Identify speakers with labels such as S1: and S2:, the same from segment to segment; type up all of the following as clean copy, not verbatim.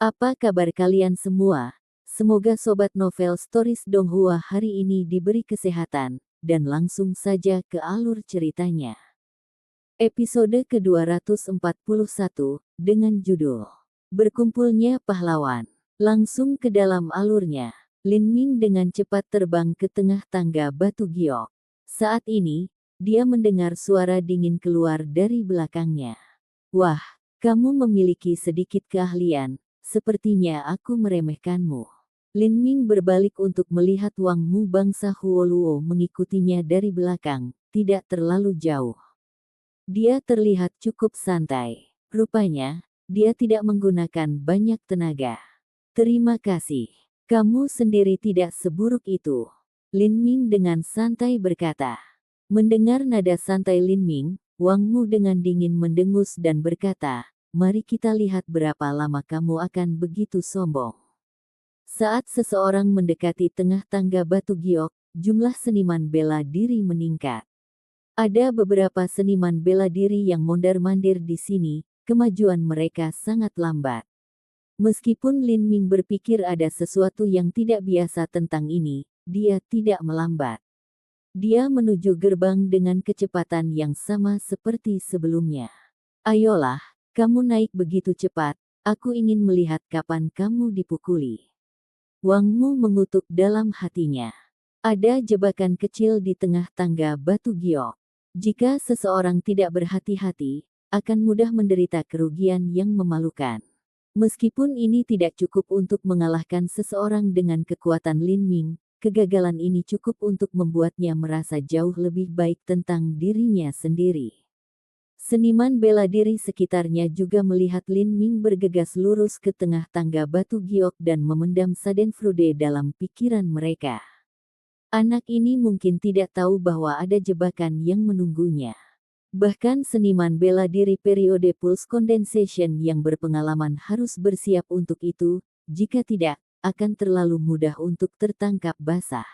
S1: Apa kabar kalian semua? Semoga Sobat Novel Stories Donghua hari ini diberi kesehatan, dan langsung saja ke alur ceritanya. Episode ke-241, dengan judul Berkumpulnya Pahlawan. Langsung ke dalam alurnya, Lin Ming dengan cepat terbang ke tengah tangga batu giok. Saat ini, dia mendengar suara dingin keluar dari belakangnya. Wah, kamu memiliki sedikit keahlian. Sepertinya aku meremehkanmu. Lin Ming berbalik untuk melihat Wang Mu bangsa Huoluo mengikutinya dari belakang, tidak terlalu jauh. Dia terlihat cukup santai. Rupanya, dia tidak menggunakan banyak tenaga. Terima kasih. Kamu sendiri tidak seburuk itu. Lin Ming dengan santai berkata. Mendengar nada santai Lin Ming, Wang Mu dengan dingin mendengus dan berkata, mari kita lihat berapa lama kamu akan begitu sombong. Saat seseorang mendekati tengah tangga batu giok, jumlah seniman bela diri meningkat. Ada beberapa seniman bela diri yang mondar-mandir di sini, kemajuan mereka sangat lambat. Meskipun Lin Ming berpikir ada sesuatu yang tidak biasa tentang ini, dia tidak melambat. Dia menuju gerbang dengan kecepatan yang sama seperti sebelumnya. Ayolah, kamu naik begitu cepat, aku ingin melihat kapan kamu dipukuli. Wang Mu mengutuk dalam hatinya. Ada jebakan kecil di tengah tangga batu giok. Jika seseorang tidak berhati-hati, akan mudah menderita kerugian yang memalukan. Meskipun ini tidak cukup untuk mengalahkan seseorang dengan kekuatan Lin Ming, kegagalan ini cukup untuk membuatnya merasa jauh lebih baik tentang dirinya sendiri. Seniman bela diri sekitarnya juga melihat Lin Ming bergegas lurus ke tengah tangga batu giok dan memendam Schadenfreude dalam pikiran mereka. Anak ini mungkin tidak tahu bahwa ada jebakan yang menunggunya. Bahkan seniman bela diri periode Pulse Condensation yang berpengalaman harus bersiap untuk itu, jika tidak, akan terlalu mudah untuk tertangkap basah.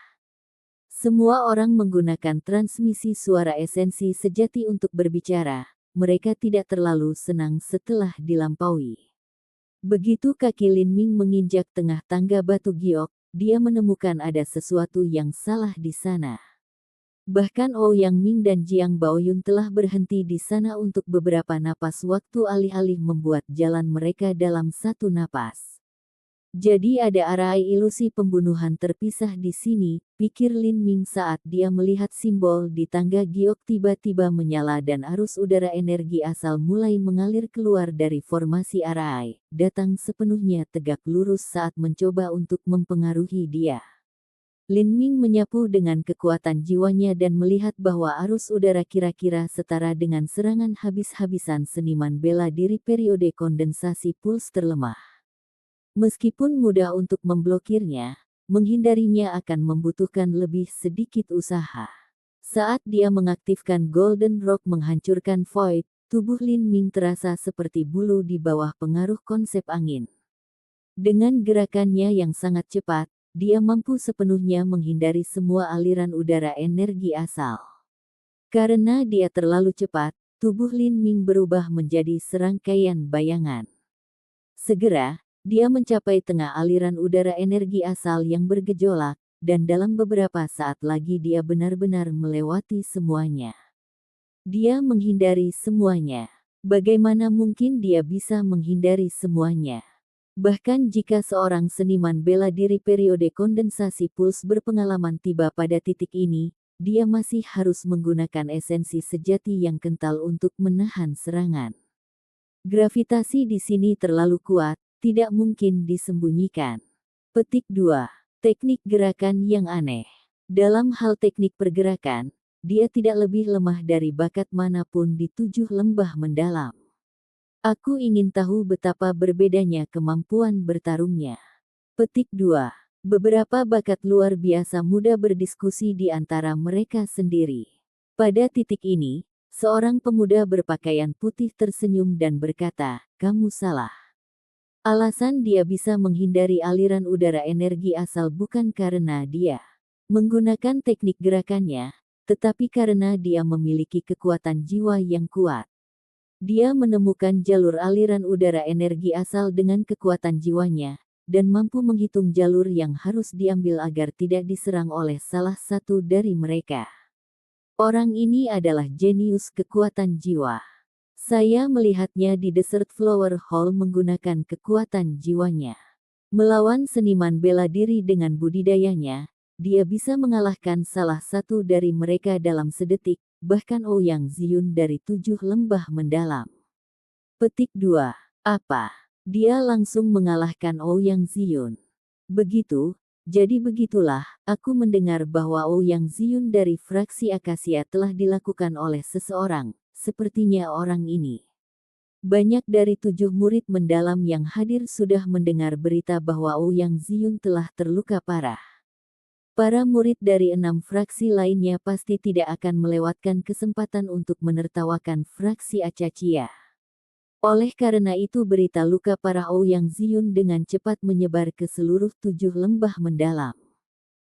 S1: Semua orang menggunakan transmisi suara esensi sejati untuk berbicara. Mereka tidak terlalu senang setelah dilampaui. Begitu kaki Lin Ming menginjak tengah tangga batu giok, dia menemukan ada sesuatu yang salah di sana. Bahkan Ouyang Ming dan Jiang Baoyun telah berhenti di sana untuk beberapa napas waktu alih-alih membuat jalan mereka dalam satu napas. Jadi ada arai ilusi pembunuhan terpisah di sini, pikir Lin Ming saat dia melihat simbol di tangga giok tiba-tiba menyala dan arus udara energi asal mulai mengalir keluar dari formasi arai, datang sepenuhnya tegak lurus saat mencoba untuk mempengaruhi dia. Lin Ming menyapu dengan kekuatan jiwanya dan melihat bahwa arus udara kira-kira setara dengan serangan habis-habisan seniman bela diri periode kondensasi puls terlemah. Meskipun mudah untuk memblokirnya, menghindarinya akan membutuhkan lebih sedikit usaha. Saat dia mengaktifkan Golden Rock menghancurkan Void, tubuh Lin Ming terasa seperti bulu di bawah pengaruh konsep angin. Dengan gerakannya yang sangat cepat, dia mampu sepenuhnya menghindari semua aliran udara energi asal. Karena dia terlalu cepat, tubuh Lin Ming berubah menjadi serangkaian bayangan. Segera, dia mencapai tengah aliran udara energi asal yang bergejolak, dan dalam beberapa saat lagi dia benar-benar melewati semuanya. Dia menghindari semuanya. Bagaimana mungkin dia bisa menghindari semuanya? Bahkan jika seorang seniman bela diri periode kondensasi puls berpengalaman tiba pada titik ini, dia masih harus menggunakan esensi sejati yang kental untuk menahan serangan. Gravitasi di sini terlalu kuat, tidak mungkin disembunyikan. Petik 2. Teknik gerakan yang aneh. Dalam hal teknik pergerakan, dia tidak lebih lemah dari bakat manapun di 7 lembah mendalam. Aku ingin tahu betapa berbedanya kemampuan bertarungnya. Petik 2. Beberapa bakat luar biasa muda berdiskusi di antara mereka sendiri. Pada titik ini, seorang pemuda berpakaian putih tersenyum dan berkata, kamu salah. Alasan dia bisa menghindari aliran udara energi asal bukan karena dia menggunakan teknik gerakannya, tetapi karena dia memiliki kekuatan jiwa yang kuat. Dia menemukan jalur aliran udara energi asal dengan kekuatan jiwanya, dan mampu menghitung jalur yang harus diambil agar tidak diserang oleh salah satu dari mereka. Orang ini adalah jenius kekuatan jiwa. Saya melihatnya di Desert Flower Hall menggunakan kekuatan jiwanya. Melawan seniman bela diri dengan budidayanya, dia bisa mengalahkan salah satu dari mereka dalam sedetik, bahkan Ouyang Ziyun dari 7 lembah mendalam. Petik 2. Apa? Dia langsung mengalahkan Ouyang Ziyun. Begitu, jadi begitulah, aku mendengar bahwa Ouyang Ziyun dari fraksi Akasia telah dilakukan oleh seseorang, sepertinya orang ini. Banyak dari 7 murid mendalam yang hadir sudah mendengar berita bahwa Ouyang Ziyun telah terluka parah. Para murid dari 6 fraksi lainnya pasti tidak akan melewatkan kesempatan untuk menertawakan fraksi Acacía. Oleh karena itu berita luka parah Ouyang Ziyun dengan cepat menyebar ke seluruh 7 lembah mendalam.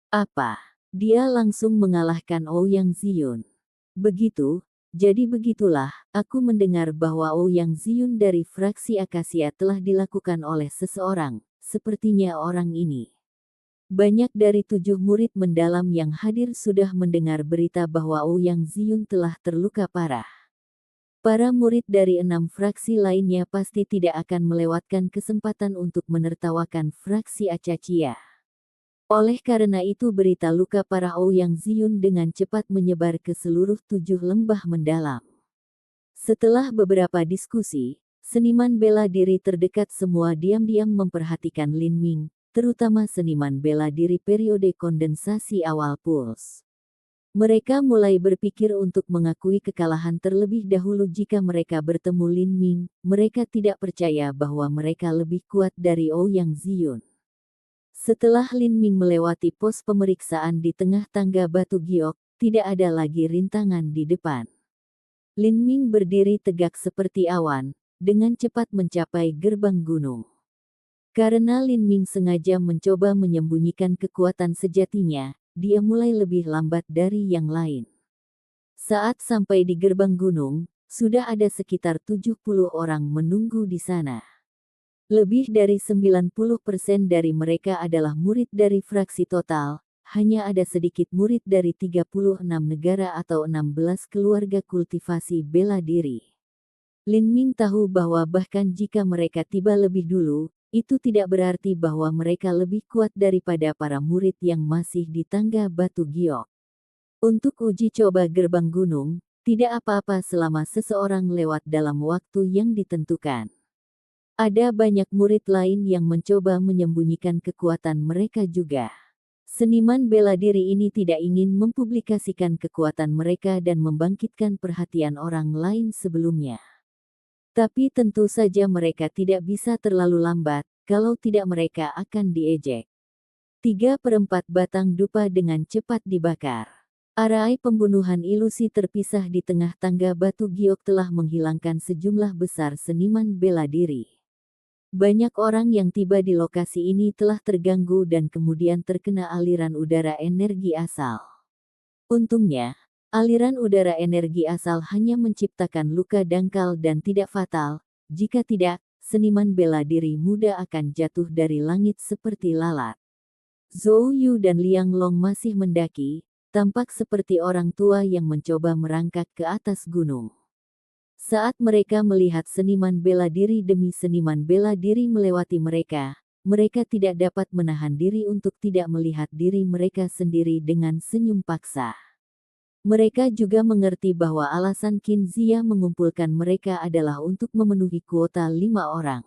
S1: Apa? Dia langsung mengalahkan Ouyang Ziyun. Begitu, jadi begitulah, aku mendengar bahwa Ouyang Ziyun dari fraksi Akasia telah dilakukan oleh seseorang, sepertinya orang ini. Banyak dari 7 murid mendalam yang hadir sudah mendengar berita bahwa Ouyang Ziyun telah terluka parah. Para murid dari 6 fraksi lainnya pasti tidak akan melewatkan kesempatan untuk menertawakan fraksi Acacía. Oleh karena itu berita luka parah Ouyang Ziyun dengan cepat menyebar ke seluruh 7 lembah mendalam. Setelah beberapa diskusi, seniman bela diri terdekat semua diam-diam memperhatikan Lin Ming, terutama seniman bela diri periode kondensasi awal Pulse. Mereka mulai berpikir untuk mengakui kekalahan terlebih dahulu jika mereka bertemu Lin Ming. Mereka tidak percaya bahwa mereka lebih kuat dari Ouyang Ziyun. Setelah Lin Ming melewati pos pemeriksaan di tengah tangga batu giok, tidak ada lagi rintangan di depan. Lin Ming berdiri tegak seperti awan, dengan cepat mencapai gerbang gunung. Karena Lin Ming sengaja mencoba menyembunyikan kekuatan sejatinya, dia mulai lebih lambat dari yang lain. Saat sampai di gerbang gunung, sudah ada sekitar 70 orang menunggu di sana. Lebih dari 90% dari mereka adalah murid dari fraksi total, hanya ada sedikit murid dari 36 negara atau 16 keluarga kultivasi bela diri. Lin Ming tahu bahwa bahkan jika mereka tiba lebih dulu, itu tidak berarti bahwa mereka lebih kuat daripada para murid yang masih di tangga batu giok. Untuk uji coba gerbang gunung, tidak apa-apa selama seseorang lewat dalam waktu yang ditentukan. Ada banyak murid lain yang mencoba menyembunyikan kekuatan mereka juga. Seniman bela diri ini tidak ingin mempublikasikan kekuatan mereka dan membangkitkan perhatian orang lain sebelumnya. Tapi tentu saja mereka tidak bisa terlalu lambat, kalau tidak mereka akan diejek. 3/4 batang dupa dengan cepat dibakar. Arai pembunuhan ilusi terpisah di tengah tangga batu giok telah menghilangkan sejumlah besar seniman bela diri. Banyak orang yang tiba di lokasi ini telah terganggu dan kemudian terkena aliran udara energi asal. Untungnya, aliran udara energi asal hanya menciptakan luka dangkal dan tidak fatal. Jika tidak, seniman bela diri muda akan jatuh dari langit seperti lalat. Zhou Yu dan Liang Long masih mendaki, tampak seperti orang tua yang mencoba merangkak ke atas gunung. Saat mereka melihat seniman bela diri demi seniman bela diri melewati mereka, mereka tidak dapat menahan diri untuk tidak melihat diri mereka sendiri dengan senyum paksa. Mereka juga mengerti bahwa alasan Qin Zia mengumpulkan mereka adalah untuk memenuhi kuota 5 orang.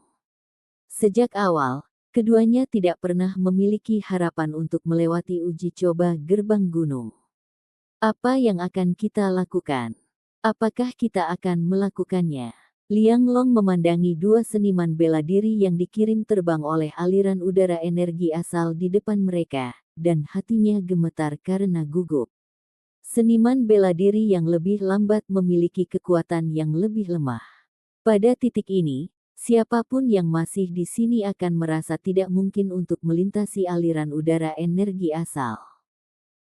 S1: Sejak awal, keduanya tidak pernah memiliki harapan untuk melewati uji coba gerbang gunung. Apa yang akan kita lakukan? Apakah kita akan melakukannya? Liang Long memandangi 2 seniman bela diri yang dikirim terbang oleh aliran udara energi asal di depan mereka, dan hatinya gemetar karena gugup. Seniman bela diri yang lebih lambat memiliki kekuatan yang lebih lemah. Pada titik ini, siapapun yang masih di sini akan merasa tidak mungkin untuk melintasi aliran udara energi asal.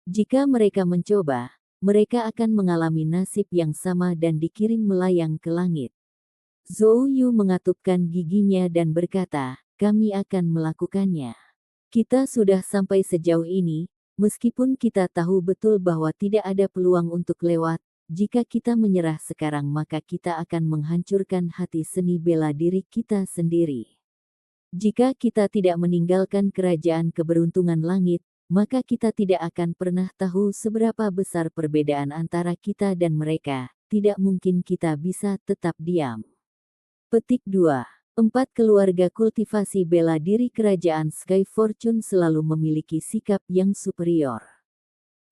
S1: Jika mereka mencoba, mereka akan mengalami nasib yang sama dan dikirim melayang ke langit. Zhou Yu mengatupkan giginya dan berkata, kami akan melakukannya. Kita sudah sampai sejauh ini, meskipun kita tahu betul bahwa tidak ada peluang untuk lewat, jika kita menyerah sekarang maka kita akan menghancurkan hati seni bela diri kita sendiri. Jika kita tidak meninggalkan kerajaan keberuntungan langit, maka kita tidak akan pernah tahu seberapa besar perbedaan antara kita dan mereka. Tidak mungkin kita bisa tetap diam. Petik 2. 4 keluarga kultivasi bela diri kerajaan Sky Fortune selalu memiliki sikap yang superior.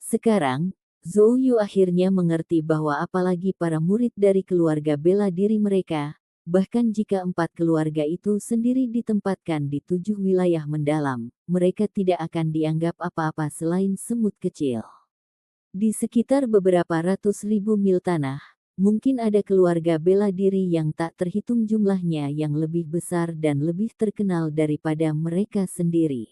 S1: Sekarang, Zhou Yu akhirnya mengerti bahwa apalagi para murid dari keluarga bela diri mereka, bahkan jika 4 keluarga itu sendiri ditempatkan di 7 wilayah mendalam, mereka tidak akan dianggap apa-apa selain semut kecil. Di sekitar beberapa ratus ribu mil tanah, mungkin ada keluarga bela diri yang tak terhitung jumlahnya yang lebih besar dan lebih terkenal daripada mereka sendiri.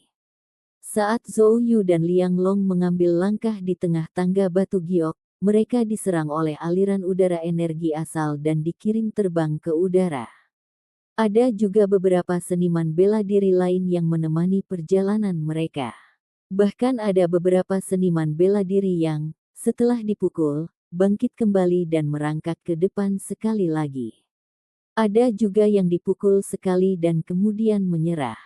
S1: Saat Zhou Yu dan Liang Long mengambil langkah di tengah tangga batu giok, mereka diserang oleh aliran udara energi asal dan dikirim terbang ke udara. Ada juga beberapa seniman bela diri lain yang menemani perjalanan mereka. Bahkan ada beberapa seniman bela diri yang, setelah dipukul, bangkit kembali dan merangkak ke depan sekali lagi. Ada juga yang dipukul sekali dan kemudian menyerah.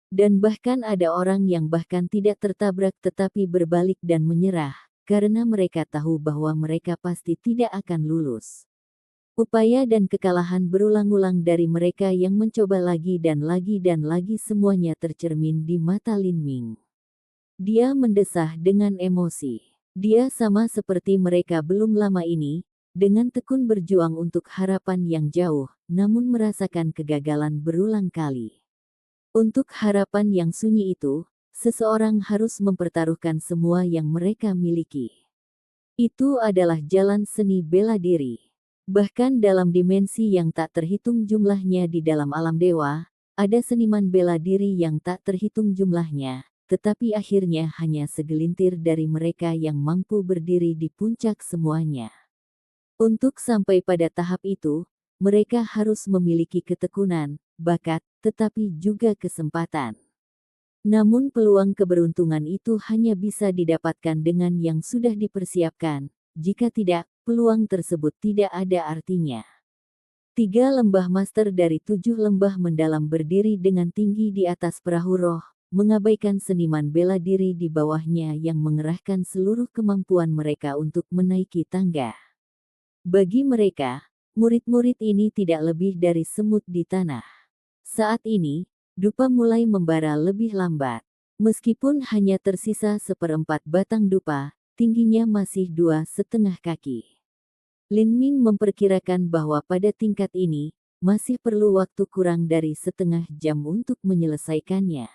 S1: Dan bahkan ada orang yang bahkan tidak tertabrak tetapi berbalik dan menyerah, karena mereka tahu bahwa mereka pasti tidak akan lulus. Upaya dan kekalahan berulang-ulang dari mereka yang mencoba lagi dan lagi semuanya tercermin di mata Lin Ming. Dia mendesah dengan emosi. Dia sama seperti mereka belum lama ini, dengan tekun berjuang untuk harapan yang jauh, namun merasakan kegagalan berulang kali. Untuk harapan yang sunyi itu, seseorang harus mempertaruhkan semua yang mereka miliki. Itu adalah jalan seni bela diri. Bahkan dalam dimensi yang tak terhitung jumlahnya di dalam alam dewa, ada seniman bela diri yang tak terhitung jumlahnya. Tetapi akhirnya hanya segelintir dari mereka yang mampu berdiri di puncak semuanya. Untuk sampai pada tahap itu, mereka harus memiliki ketekunan, bakat, tetapi juga kesempatan. Namun peluang keberuntungan itu hanya bisa didapatkan dengan yang sudah dipersiapkan, jika tidak, peluang tersebut tidak ada artinya. 3 lembah master dari 7 lembah mendalam berdiri dengan tinggi di atas perahu roh, mengabaikan seniman bela diri di bawahnya yang mengerahkan seluruh kemampuan mereka untuk menaiki tangga. Bagi mereka, murid-murid ini tidak lebih dari semut di tanah. Saat ini, dupa mulai membara lebih lambat. Meskipun hanya tersisa 1/4 batang dupa, tingginya masih 2,5 kaki. Lin Ming memperkirakan bahwa pada tingkat ini, masih perlu waktu kurang dari setengah jam untuk menyelesaikannya.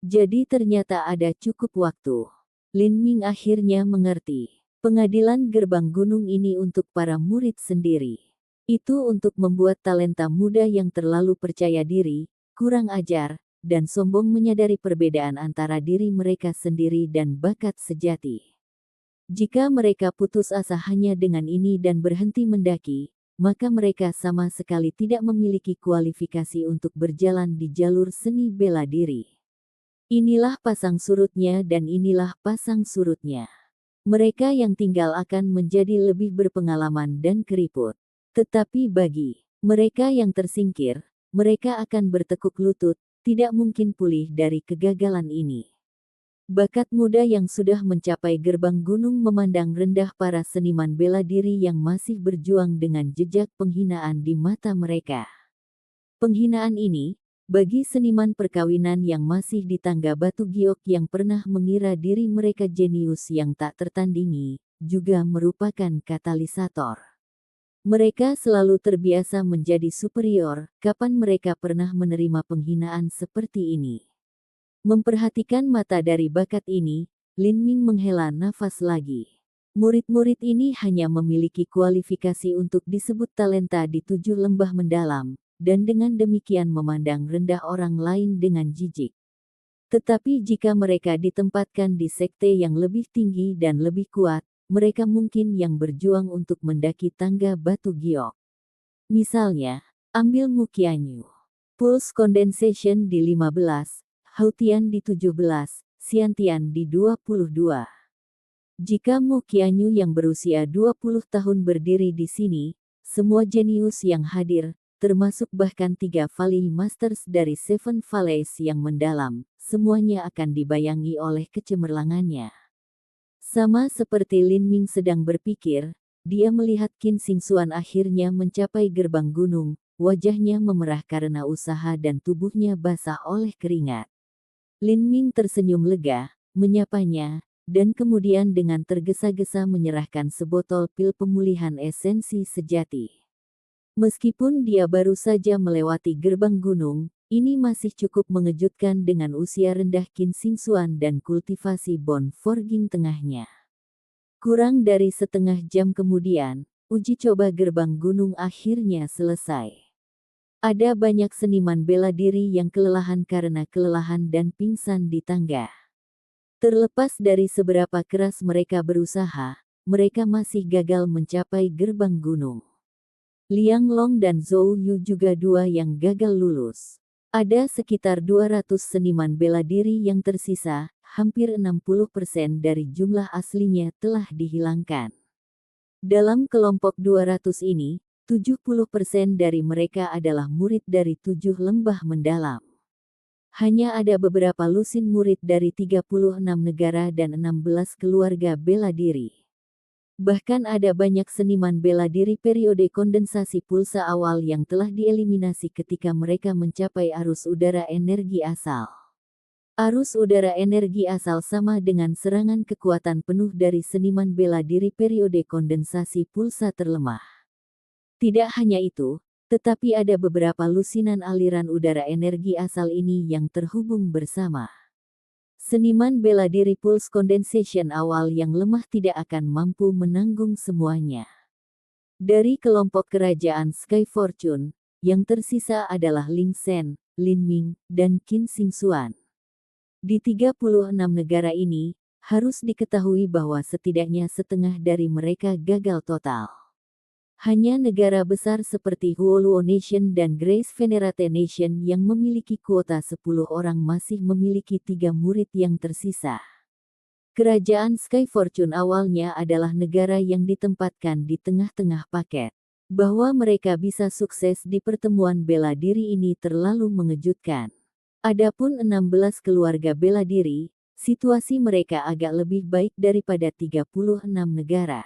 S1: Jadi ternyata ada cukup waktu. Lin Ming akhirnya mengerti. Pengadilan gerbang gunung ini untuk para murid sendiri. Itu untuk membuat talenta muda yang terlalu percaya diri, kurang ajar, dan sombong menyadari perbedaan antara diri mereka sendiri dan bakat sejati. Jika mereka putus asa hanya dengan ini dan berhenti mendaki, maka mereka sama sekali tidak memiliki kualifikasi untuk berjalan di jalur seni bela diri. Inilah pasang surutnya dan inilah pasang surutnya. Mereka yang tinggal akan menjadi lebih berpengalaman dan keriput. Tetapi bagi mereka yang tersingkir, mereka akan bertekuk lutut, tidak mungkin pulih dari kegagalan ini. Bakat muda yang sudah mencapai gerbang gunung memandang rendah para seniman bela diri yang masih berjuang dengan jejak penghinaan di mata mereka. Penghinaan ini, bagi seniman perkawinan yang masih di tangga batu giok yang pernah mengira diri mereka jenius yang tak tertandingi, juga merupakan katalisator. Mereka selalu terbiasa menjadi superior, kapan mereka pernah menerima penghinaan seperti ini? Memperhatikan mata dari bakat ini, Lin Ming menghela nafas lagi. Murid-murid ini hanya memiliki kualifikasi untuk disebut talenta di 7 lembah mendalam, dan dengan demikian memandang rendah orang lain dengan jijik. Tetapi jika mereka ditempatkan di sekte yang lebih tinggi dan lebih kuat, mereka mungkin yang berjuang untuk mendaki tangga batu giok. Misalnya, Ambil Muqianyu. Pulse condensation di 15, Hautian di 17, Xiantian di 22. Jika Muqianyu yang berusia 20 tahun berdiri di sini, semua jenius yang hadir, termasuk bahkan 3 Valley Masters dari Seven Valleys yang mendalam, semuanya akan dibayangi oleh kecemerlangannya. Sama seperti Lin Ming sedang berpikir, dia melihat Qin Xingxuan akhirnya mencapai gerbang gunung, wajahnya memerah karena usaha dan tubuhnya basah oleh keringat. Lin Ming tersenyum lega, menyapanya, dan kemudian dengan tergesa-gesa menyerahkan sebotol pil pemulihan esensi sejati. Meskipun dia baru saja melewati gerbang gunung, ini masih cukup mengejutkan dengan usia rendah Qin Xingxuan dan kultivasi Bone Forging tengahnya. Kurang dari setengah jam kemudian, uji coba gerbang gunung akhirnya selesai. Ada banyak seniman bela diri yang kelelahan karena kelelahan dan pingsan di tangga. Terlepas dari seberapa keras mereka berusaha, mereka masih gagal mencapai gerbang gunung. Liang Long dan Zhou Yu juga dua yang gagal lulus. Ada sekitar 200 seniman bela diri yang tersisa, hampir 60% dari jumlah aslinya telah dihilangkan. Dalam kelompok 200 ini, 70% dari mereka adalah murid dari 7 lembah mendalam. Hanya ada beberapa lusin murid dari 36 negara dan 16 keluarga bela diri. Bahkan ada banyak seniman bela diri periode kondensasi pulsa awal yang telah dieliminasi ketika mereka mencapai arus udara energi asal. Arus udara energi asal sama dengan serangan kekuatan penuh dari seniman bela diri periode kondensasi pulsa terlemah. Tidak hanya itu, tetapi ada beberapa lusinan aliran udara energi asal ini yang terhubung bersama. Seniman bela diri pulse condensation awal yang lemah tidak akan mampu menanggung semuanya. Dari kelompok kerajaan Sky Fortune, yang tersisa adalah Ling Shen, Lin Ming, dan Qin Xingxuan. Di 36 negara ini, harus diketahui bahwa setidaknya setengah dari mereka gagal total. Hanya negara besar seperti Huoluo Nation dan Grace Venerate Nation yang memiliki kuota 10 orang masih memiliki 3 murid yang tersisa. Kerajaan Sky Fortune awalnya adalah negara yang ditempatkan di tengah-tengah paket. Bahwa mereka bisa sukses di pertemuan bela diri ini terlalu mengejutkan. Adapun 16 keluarga bela diri, situasi mereka agak lebih baik daripada 36 negara.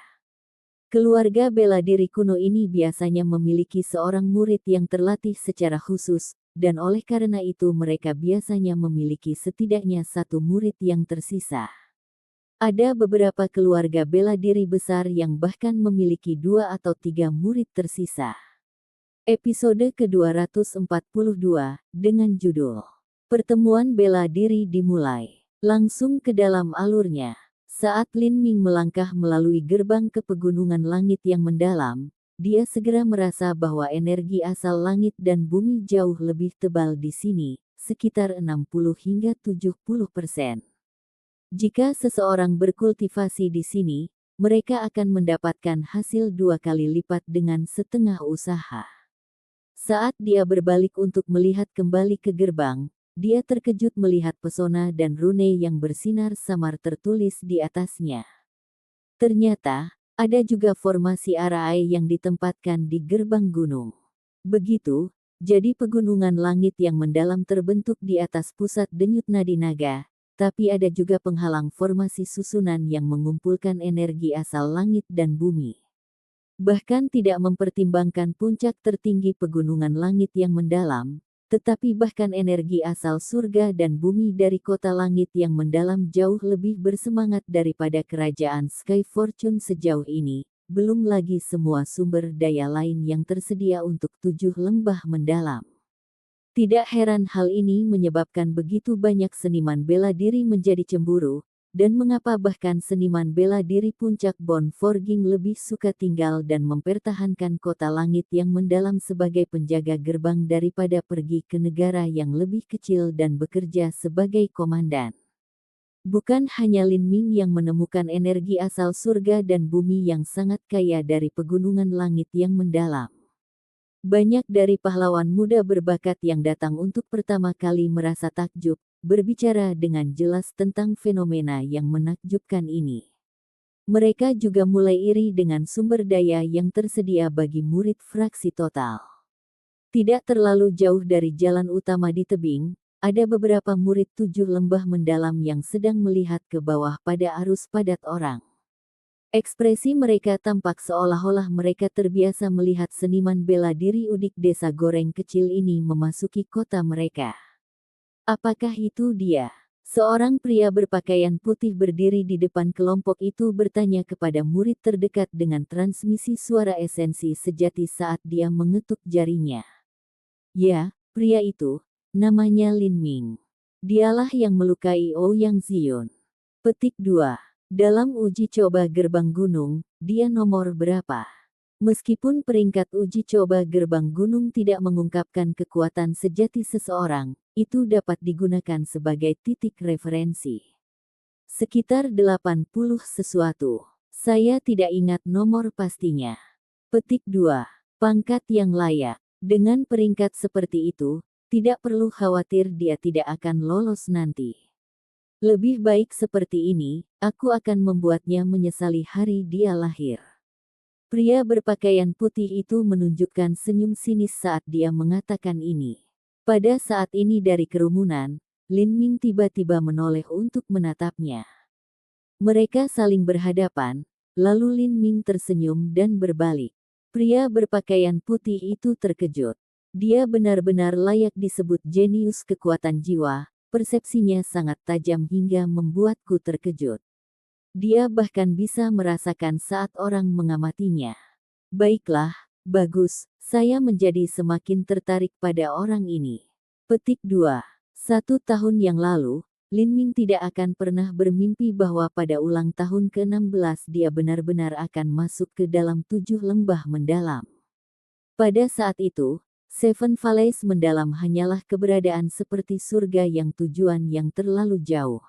S1: Keluarga bela diri kuno ini biasanya memiliki seorang murid yang terlatih secara khusus, dan oleh karena itu mereka biasanya memiliki setidaknya satu murid yang tersisa. Ada beberapa keluarga bela diri besar yang bahkan memiliki 2 atau 3 murid tersisa. Episode ke-242, dengan judul Pertemuan Bela Diri dimulai. Langsung ke dalam alurnya. Saat Lin Ming melangkah melalui gerbang ke pegunungan langit yang mendalam, dia segera merasa bahwa energi asal langit dan bumi jauh lebih tebal di sini, sekitar 60 hingga 70%. Jika seseorang berkultivasi di sini, mereka akan mendapatkan hasil 2 kali lipat dengan setengah usaha. Saat dia berbalik untuk melihat kembali ke gerbang, dia terkejut melihat pesona dan rune yang bersinar samar tertulis di atasnya. Ternyata, ada juga formasi arai yang ditempatkan di gerbang gunung. Begitu, jadi pegunungan langit yang mendalam terbentuk di atas pusat denyut nadi naga, tapi ada juga penghalang formasi susunan yang mengumpulkan energi asal langit dan bumi. Bahkan tidak mempertimbangkan puncak tertinggi pegunungan langit yang mendalam, tetapi bahkan energi asal surga dan bumi dari kota langit yang mendalam jauh lebih bersemangat daripada kerajaan Sky Fortune sejauh ini, belum lagi semua sumber daya lain yang tersedia untuk 7 lembah mendalam. Tidak heran hal ini menyebabkan begitu banyak seniman bela diri menjadi cemburu, dan mengapa bahkan seniman bela diri puncak Bone Forging lebih suka tinggal dan mempertahankan kota langit yang mendalam sebagai penjaga gerbang daripada pergi ke negara yang lebih kecil dan bekerja sebagai komandan. Bukan hanya Lin Ming yang menemukan energi asal surga dan bumi yang sangat kaya dari pegunungan langit yang mendalam. Banyak dari pahlawan muda berbakat yang datang untuk pertama kali merasa takjub, berbicara dengan jelas tentang fenomena yang menakjubkan ini. Mereka juga mulai iri dengan sumber daya yang tersedia bagi murid fraksi total. Tidak terlalu jauh dari jalan utama di tebing, ada beberapa murid 7 lembah mendalam yang sedang melihat ke bawah pada arus padat orang. Ekspresi mereka tampak seolah-olah mereka terbiasa melihat seniman bela diri udik desa goreng kecil ini memasuki kota mereka. Apakah itu dia? Seorang pria berpakaian putih berdiri di depan kelompok itu bertanya kepada murid terdekat dengan transmisi suara esensi sejati saat dia mengetuk jarinya. Ya, pria itu, namanya Lin Ming. Dialah yang melukai Ouyang Zion. Petik 2. Dalam uji coba gerbang gunung, dia nomor berapa? Meskipun peringkat uji coba gerbang gunung tidak mengungkapkan kekuatan sejati seseorang, itu dapat digunakan sebagai titik referensi. Sekitar 80 sesuatu. Saya tidak ingat nomor pastinya. Petik 2. Pangkat yang layak. Dengan peringkat seperti itu, tidak perlu khawatir dia tidak akan lolos nanti. Lebih baik seperti ini, aku akan membuatnya menyesali hari dia lahir. Pria berpakaian putih itu menunjukkan senyum sinis saat dia mengatakan ini. Pada saat ini dari kerumunan, Lin Ming tiba-tiba menoleh untuk menatapnya. Mereka saling berhadapan, lalu Lin Ming tersenyum dan berbalik. Pria berpakaian putih itu terkejut. Dia benar-benar layak disebut jenius kekuatan jiwa, persepsinya sangat tajam hingga membuatku terkejut. Dia bahkan bisa merasakan saat orang mengamatinya. Baiklah, bagus, saya menjadi semakin tertarik pada orang ini. Petik 2. 1 tahun yang lalu, Lin Ming tidak akan pernah bermimpi bahwa pada ulang tahun ke-16 dia benar-benar akan masuk ke dalam 7 lembah mendalam. Pada saat itu, Seven Valleys mendalam hanyalah keberadaan seperti surga yang tujuan yang terlalu jauh.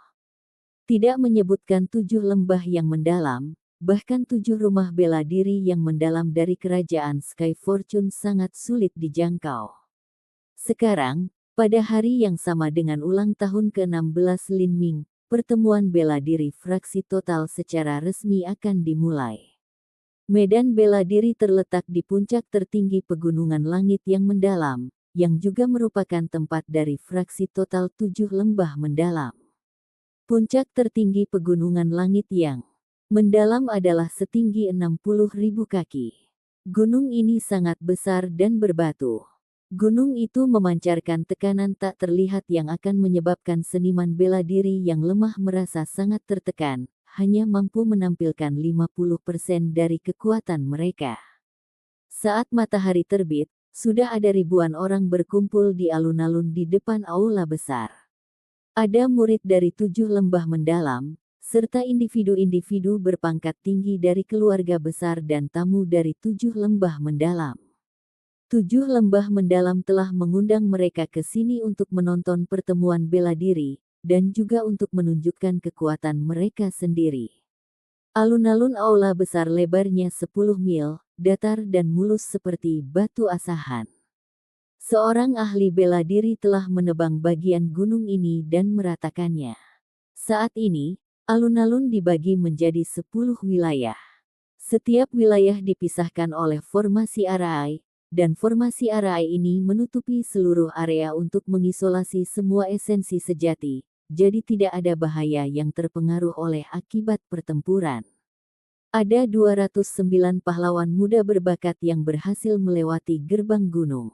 S1: Tidak menyebutkan 7 lembah yang mendalam, bahkan 7 rumah bela diri yang mendalam dari kerajaan Sky Fortune sangat sulit dijangkau. Sekarang, pada hari yang sama dengan ulang tahun ke-16 Lin Ming, pertemuan bela diri fraksi total secara resmi akan dimulai. Medan bela diri terletak di puncak tertinggi pegunungan langit yang mendalam, yang juga merupakan tempat dari fraksi total 7 lembah mendalam. Puncak tertinggi pegunungan langit yang mendalam adalah setinggi 60.000 kaki. Gunung ini sangat besar dan berbatu. Gunung itu memancarkan tekanan tak terlihat yang akan menyebabkan seniman bela diri yang lemah merasa sangat tertekan, hanya mampu menampilkan 50% dari kekuatan mereka. Saat matahari terbit, sudah ada ribuan orang berkumpul di alun-alun di depan aula besar. Ada murid dari 7 lembah mendalam, serta individu-individu berpangkat tinggi dari keluarga besar dan tamu dari 7 lembah mendalam. 7 lembah mendalam telah mengundang mereka ke sini untuk menonton pertemuan bela diri, dan juga untuk menunjukkan kekuatan mereka sendiri. Alun-alun aula besar lebarnya 10 mil, datar dan mulus seperti batu asahan. Seorang ahli bela diri telah menebang bagian gunung ini dan meratakannya. Saat ini, alun-alun dibagi menjadi 10 wilayah. Setiap wilayah dipisahkan oleh formasi arai, dan formasi arai ini menutupi seluruh area untuk mengisolasi semua esensi sejati, jadi tidak ada bahaya yang terpengaruh oleh akibat pertempuran. Ada 209 pahlawan muda berbakat yang berhasil melewati gerbang gunung.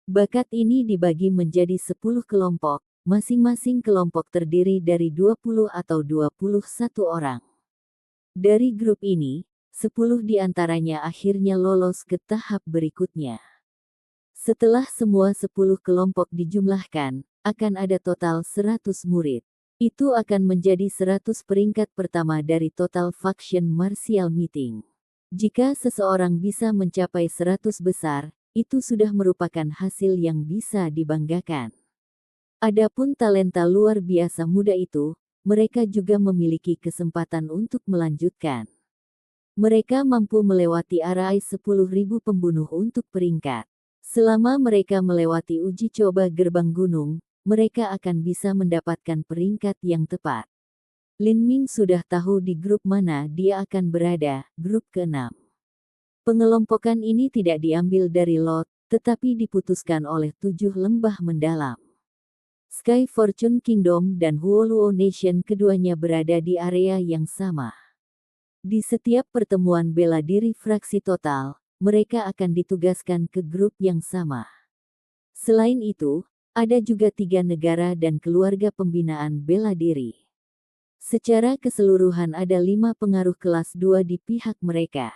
S1: Bakat ini dibagi menjadi 10 kelompok, masing-masing kelompok terdiri dari 20 atau 21 orang. Dari grup ini, 10 diantaranya akhirnya lolos ke tahap berikutnya. Setelah semua 10 kelompok dijumlahkan, akan ada total 100 murid. Itu akan menjadi 100 peringkat pertama dari total faction martial meeting. Jika seseorang bisa mencapai 100 besar, itu sudah merupakan hasil yang bisa dibanggakan. Adapun talenta luar biasa muda itu, mereka juga memiliki kesempatan untuk melanjutkan. Mereka mampu melewati arai 10.000 pembunuh untuk peringkat. Selama mereka melewati uji coba gerbang gunung, mereka akan bisa mendapatkan peringkat yang tepat. Lin Ming sudah tahu di grup mana dia akan berada, grup ke-6. Pengelompokan ini tidak diambil dari lot, tetapi diputuskan oleh 7 lembah mendalam. Sky Fortune Kingdom dan Huoluo Nation keduanya berada di area yang sama. Di setiap pertemuan bela diri fraksi total, mereka akan ditugaskan ke grup yang sama. Selain itu, ada juga 3 negara dan keluarga pembinaan bela diri. Secara keseluruhan ada 5 pengaruh kelas 2 di pihak mereka.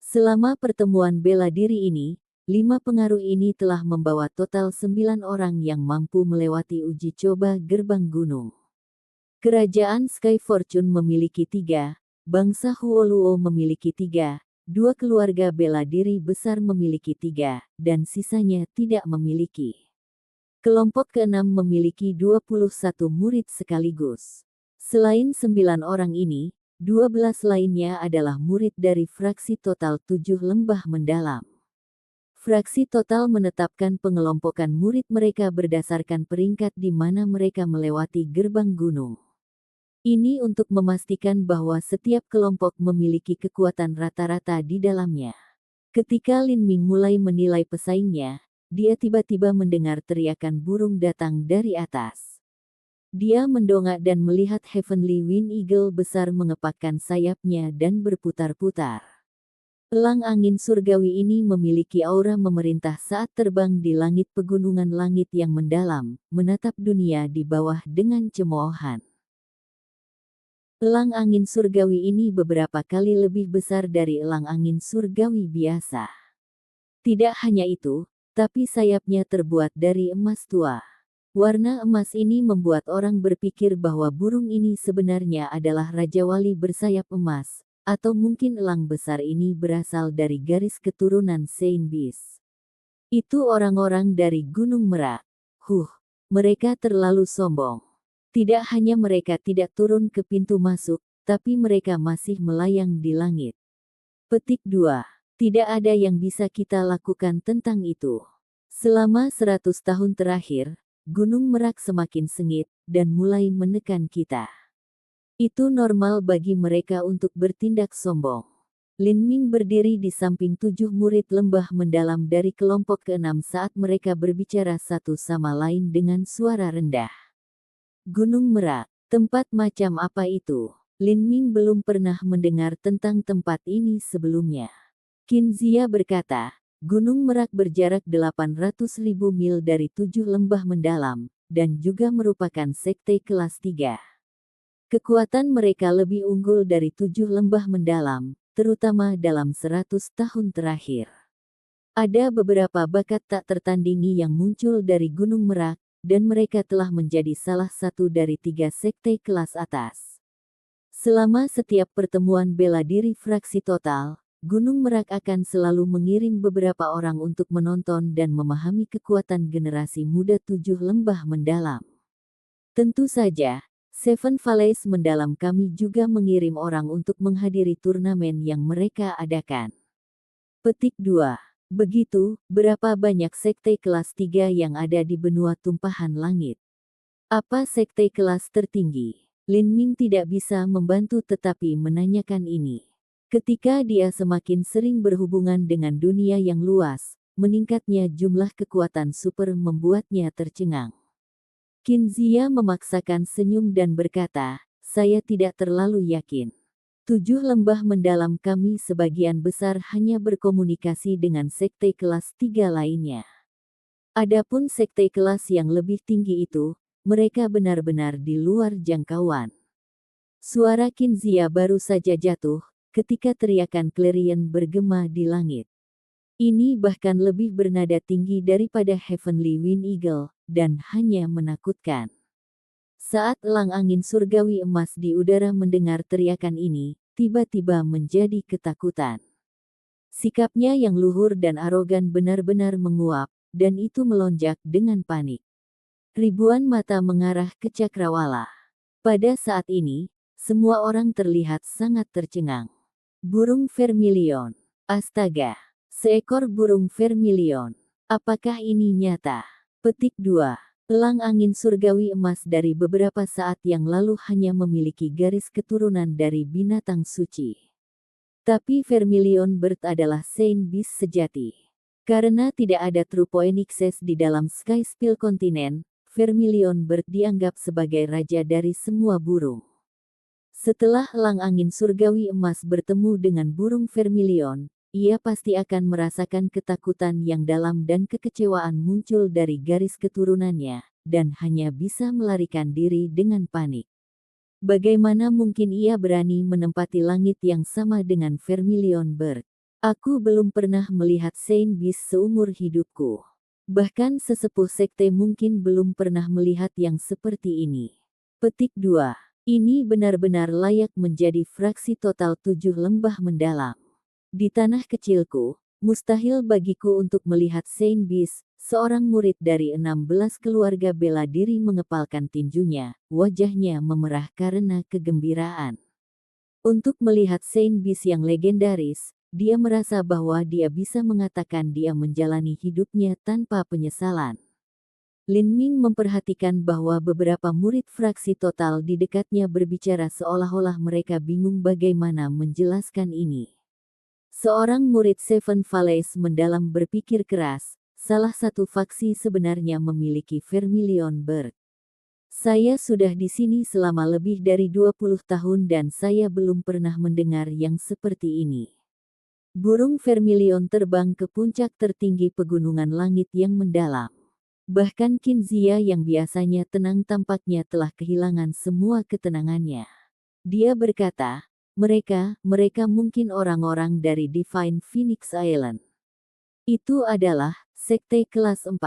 S1: Selama pertemuan bela diri ini, 5 pengaruh ini telah membawa total 9 orang yang mampu melewati uji coba gerbang gunung. Kerajaan Sky Fortune memiliki 3, bangsa Huoluo memiliki 3, 2 keluarga bela diri besar memiliki 3, dan sisanya tidak memiliki. Kelompok ke-6 memiliki 21 murid sekaligus. Selain 9 orang ini, 12 lainnya adalah murid dari fraksi total 7 lembah mendalam. Fraksi total menetapkan pengelompokan murid mereka berdasarkan peringkat di mana mereka melewati gerbang gunung. Ini untuk memastikan bahwa setiap kelompok memiliki kekuatan rata-rata di dalamnya. Ketika Lin Ming mulai menilai pesaingnya, dia tiba-tiba mendengar teriakan burung datang dari atas. Dia mendongak dan melihat Heavenly Wind Eagle besar mengepakkan sayapnya dan berputar-putar. Elang angin surgawi ini memiliki aura memerintah saat terbang di langit pegunungan langit yang mendalam, menatap dunia di bawah dengan cemoohan. Elang angin surgawi ini beberapa kali lebih besar dari elang angin surgawi biasa. Tidak hanya itu, tapi sayapnya terbuat dari emas tua. Warna emas ini membuat orang berpikir bahwa burung ini sebenarnya adalah Raja Wali bersayap emas, atau mungkin elang besar ini berasal dari garis keturunan Saint Beast. Itu orang-orang dari Gunung Merak. Mereka terlalu sombong. Tidak hanya mereka tidak turun ke pintu masuk, tapi mereka masih melayang di langit. Petik 2. Tidak ada yang bisa kita lakukan tentang itu. Selama 100 tahun terakhir, Gunung Merak semakin sengit, dan mulai menekan kita. Itu normal bagi mereka untuk bertindak sombong. Lin Ming berdiri di samping 7 murid lembah mendalam dari kelompok ke-6 saat mereka berbicara satu sama lain dengan suara rendah. Gunung Merak, tempat macam apa itu? Lin Ming belum pernah mendengar tentang tempat ini sebelumnya. Qin Zia berkata, Gunung Merak berjarak 800.000 mil dari 7 lembah mendalam, dan juga merupakan sekte kelas 3. Kekuatan mereka lebih unggul dari 7 lembah mendalam, terutama dalam 100 tahun terakhir. Ada beberapa bakat tak tertandingi yang muncul dari Gunung Merak, dan mereka telah menjadi salah satu dari 3 sekte kelas atas. Selama setiap pertemuan bela diri fraksi total, Gunung Merak akan selalu mengirim beberapa orang untuk menonton dan memahami kekuatan generasi muda 7 lembah mendalam. Tentu saja, Seven Valleys mendalam kami juga mengirim orang untuk menghadiri turnamen yang mereka adakan. Petik 2. Begitu, berapa banyak sekte kelas 3 yang ada di benua tumpahan langit? Apa sekte kelas tertinggi? Lin Ming tidak bisa membantu tetapi menanyakan ini. Ketika dia semakin sering berhubungan dengan dunia yang luas, meningkatnya jumlah kekuatan super membuatnya tercengang. Qin Zia memaksakan senyum dan berkata, saya tidak terlalu yakin. 7 lembah mendalam kami sebagian besar hanya berkomunikasi dengan sekte kelas 3 lainnya. Adapun sekte kelas yang lebih tinggi itu, mereka benar-benar di luar jangkauan. Suara Qin Zia baru saja jatuh, ketika teriakan clarion bergema di langit. Ini bahkan lebih bernada tinggi daripada Heavenly Wind Eagle, dan hanya menakutkan. Saat elang angin surgawi emas di udara mendengar teriakan ini, tiba-tiba menjadi ketakutan. Sikapnya yang luhur dan arogan benar-benar menguap, dan itu melonjak dengan panik. Ribuan mata mengarah ke cakrawala. Pada saat ini, semua orang terlihat sangat tercengang. Burung vermilion. Astaga, seekor burung vermilion. Apakah ini nyata? Petik 2. Elang angin surgawi emas dari beberapa saat yang lalu hanya memiliki garis keturunan dari binatang suci. Tapi vermilion bird adalah saint beast sejati. Karena tidak ada true phoenixes di dalam Sky Spill kontinen, vermilion bird dianggap sebagai raja dari semua burung. Setelah elang angin surgawi emas bertemu dengan burung vermilion, ia pasti akan merasakan ketakutan yang dalam dan kekecewaan muncul dari garis keturunannya, dan hanya bisa melarikan diri dengan panik. Bagaimana mungkin ia berani menempati langit yang sama dengan vermilion bird? Aku belum pernah melihat saint beast seumur hidupku. Bahkan sesepuh sekte mungkin belum pernah melihat yang seperti ini. Petik 2. Ini benar-benar layak menjadi fraksi total 7 lembah mendalam. Di tanah kecilku, mustahil bagiku untuk melihat saint beast, seorang murid dari 16 keluarga bela diri mengepalkan tinjunya, wajahnya memerah karena kegembiraan. Untuk melihat saint beast yang legendaris, dia merasa bahwa dia bisa mengatakan dia menjalani hidupnya tanpa penyesalan. Lin Ming memperhatikan bahwa beberapa murid fraksi total di dekatnya berbicara seolah-olah mereka bingung bagaimana menjelaskan ini. Seorang murid Seven Valleys mendalam berpikir keras, salah satu faksi sebenarnya memiliki vermilion bird. Saya sudah di sini selama lebih dari 20 tahun dan saya belum pernah mendengar yang seperti ini. Burung vermilion terbang ke puncak tertinggi pegunungan langit yang mendalam. Bahkan Kinzia yang biasanya tenang tampaknya telah kehilangan semua ketenangannya. Dia berkata, mereka mungkin orang-orang dari Divine Phoenix Island. Itu adalah sekte kelas 4.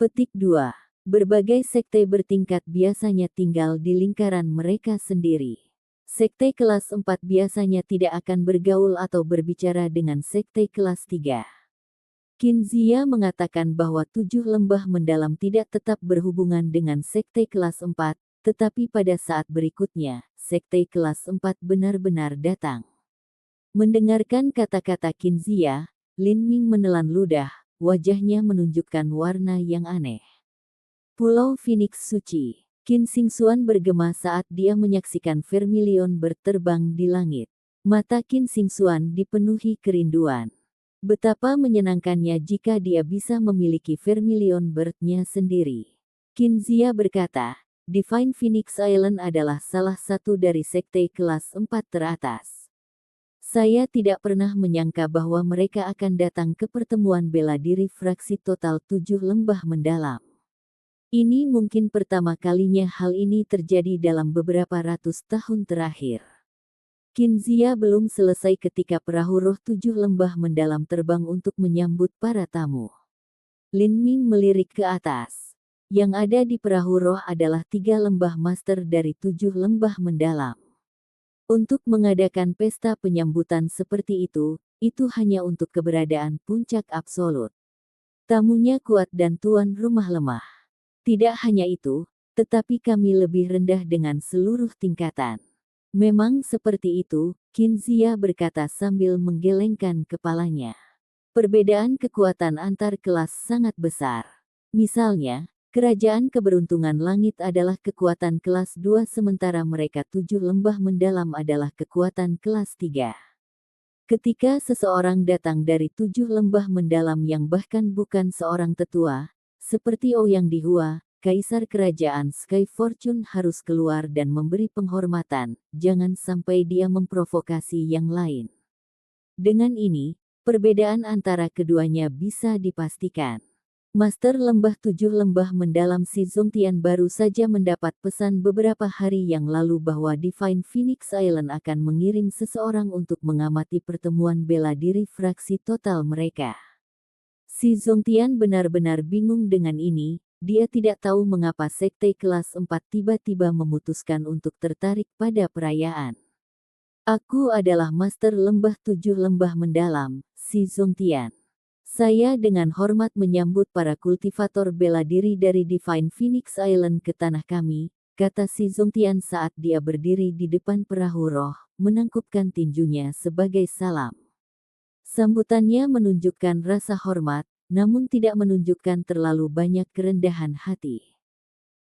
S1: Petik 2. Berbagai sekte bertingkat biasanya tinggal di lingkaran mereka sendiri. Sekte kelas 4 biasanya tidak akan bergaul atau berbicara dengan sekte kelas 3. Kinzia mengatakan bahwa 7 lembah mendalam tidak tetap berhubungan dengan sekte kelas 4, tetapi pada saat berikutnya, sekte kelas 4 benar-benar datang. Mendengarkan kata-kata Kinzia, Lin Ming menelan ludah, wajahnya menunjukkan warna yang aneh. Pulau Phoenix Suci. Qin Xingxuan bergema saat dia menyaksikan vermilion berterbang di langit. Mata Qin Xingxuan dipenuhi kerinduan. Betapa menyenangkannya jika dia bisa memiliki vermilion bird-nya sendiri. Kinzia berkata, Divine Phoenix Island adalah salah satu dari sekte kelas 4 teratas. Saya tidak pernah menyangka bahwa mereka akan datang ke pertemuan bela diri fraksi total 7 lembah mendalam. Ini mungkin pertama kalinya hal ini terjadi dalam beberapa ratus tahun terakhir. Kinzia belum selesai ketika perahu roh 7 lembah mendalam terbang untuk menyambut para tamu. Lin Ming melirik ke atas. Yang ada di perahu roh adalah 3 lembah master dari 7 lembah mendalam. Untuk mengadakan pesta penyambutan seperti itu hanya untuk keberadaan puncak absolut. Tamunya kuat dan tuan rumah lemah. Tidak hanya itu, tetapi kami lebih rendah dengan seluruh tingkatan. Memang seperti itu, Kinzia berkata sambil menggelengkan kepalanya. Perbedaan kekuatan antar kelas sangat besar. Misalnya, kerajaan keberuntungan langit adalah kekuatan kelas 2 sementara mereka 7 lembah mendalam adalah kekuatan kelas 3. Ketika seseorang datang dari 7 lembah mendalam yang bahkan bukan seorang tetua, seperti Ouyang Dihua, Kaisar Kerajaan Sky Fortune harus keluar dan memberi penghormatan, jangan sampai dia memprovokasi yang lain. Dengan ini, perbedaan antara keduanya bisa dipastikan. Master Lembah 7 Lembah Mendalam Si Zongtian baru saja mendapat pesan beberapa hari yang lalu bahwa Divine Phoenix Island akan mengirim seseorang untuk mengamati pertemuan bela diri fraksi total mereka. Si Zongtian benar-benar bingung dengan ini. Dia tidak tahu mengapa sekte kelas 4 tiba-tiba memutuskan untuk tertarik pada perayaan. Aku adalah Master Lembah 7 Lembah Mendalam, Si Zongtian. Saya dengan hormat menyambut para kultivator bela diri dari Divine Phoenix Island ke tanah kami, kata Si Zongtian saat dia berdiri di depan perahu roh, menangkupkan tinjunya sebagai salam. Sambutannya menunjukkan rasa hormat, namun tidak menunjukkan terlalu banyak kerendahan hati.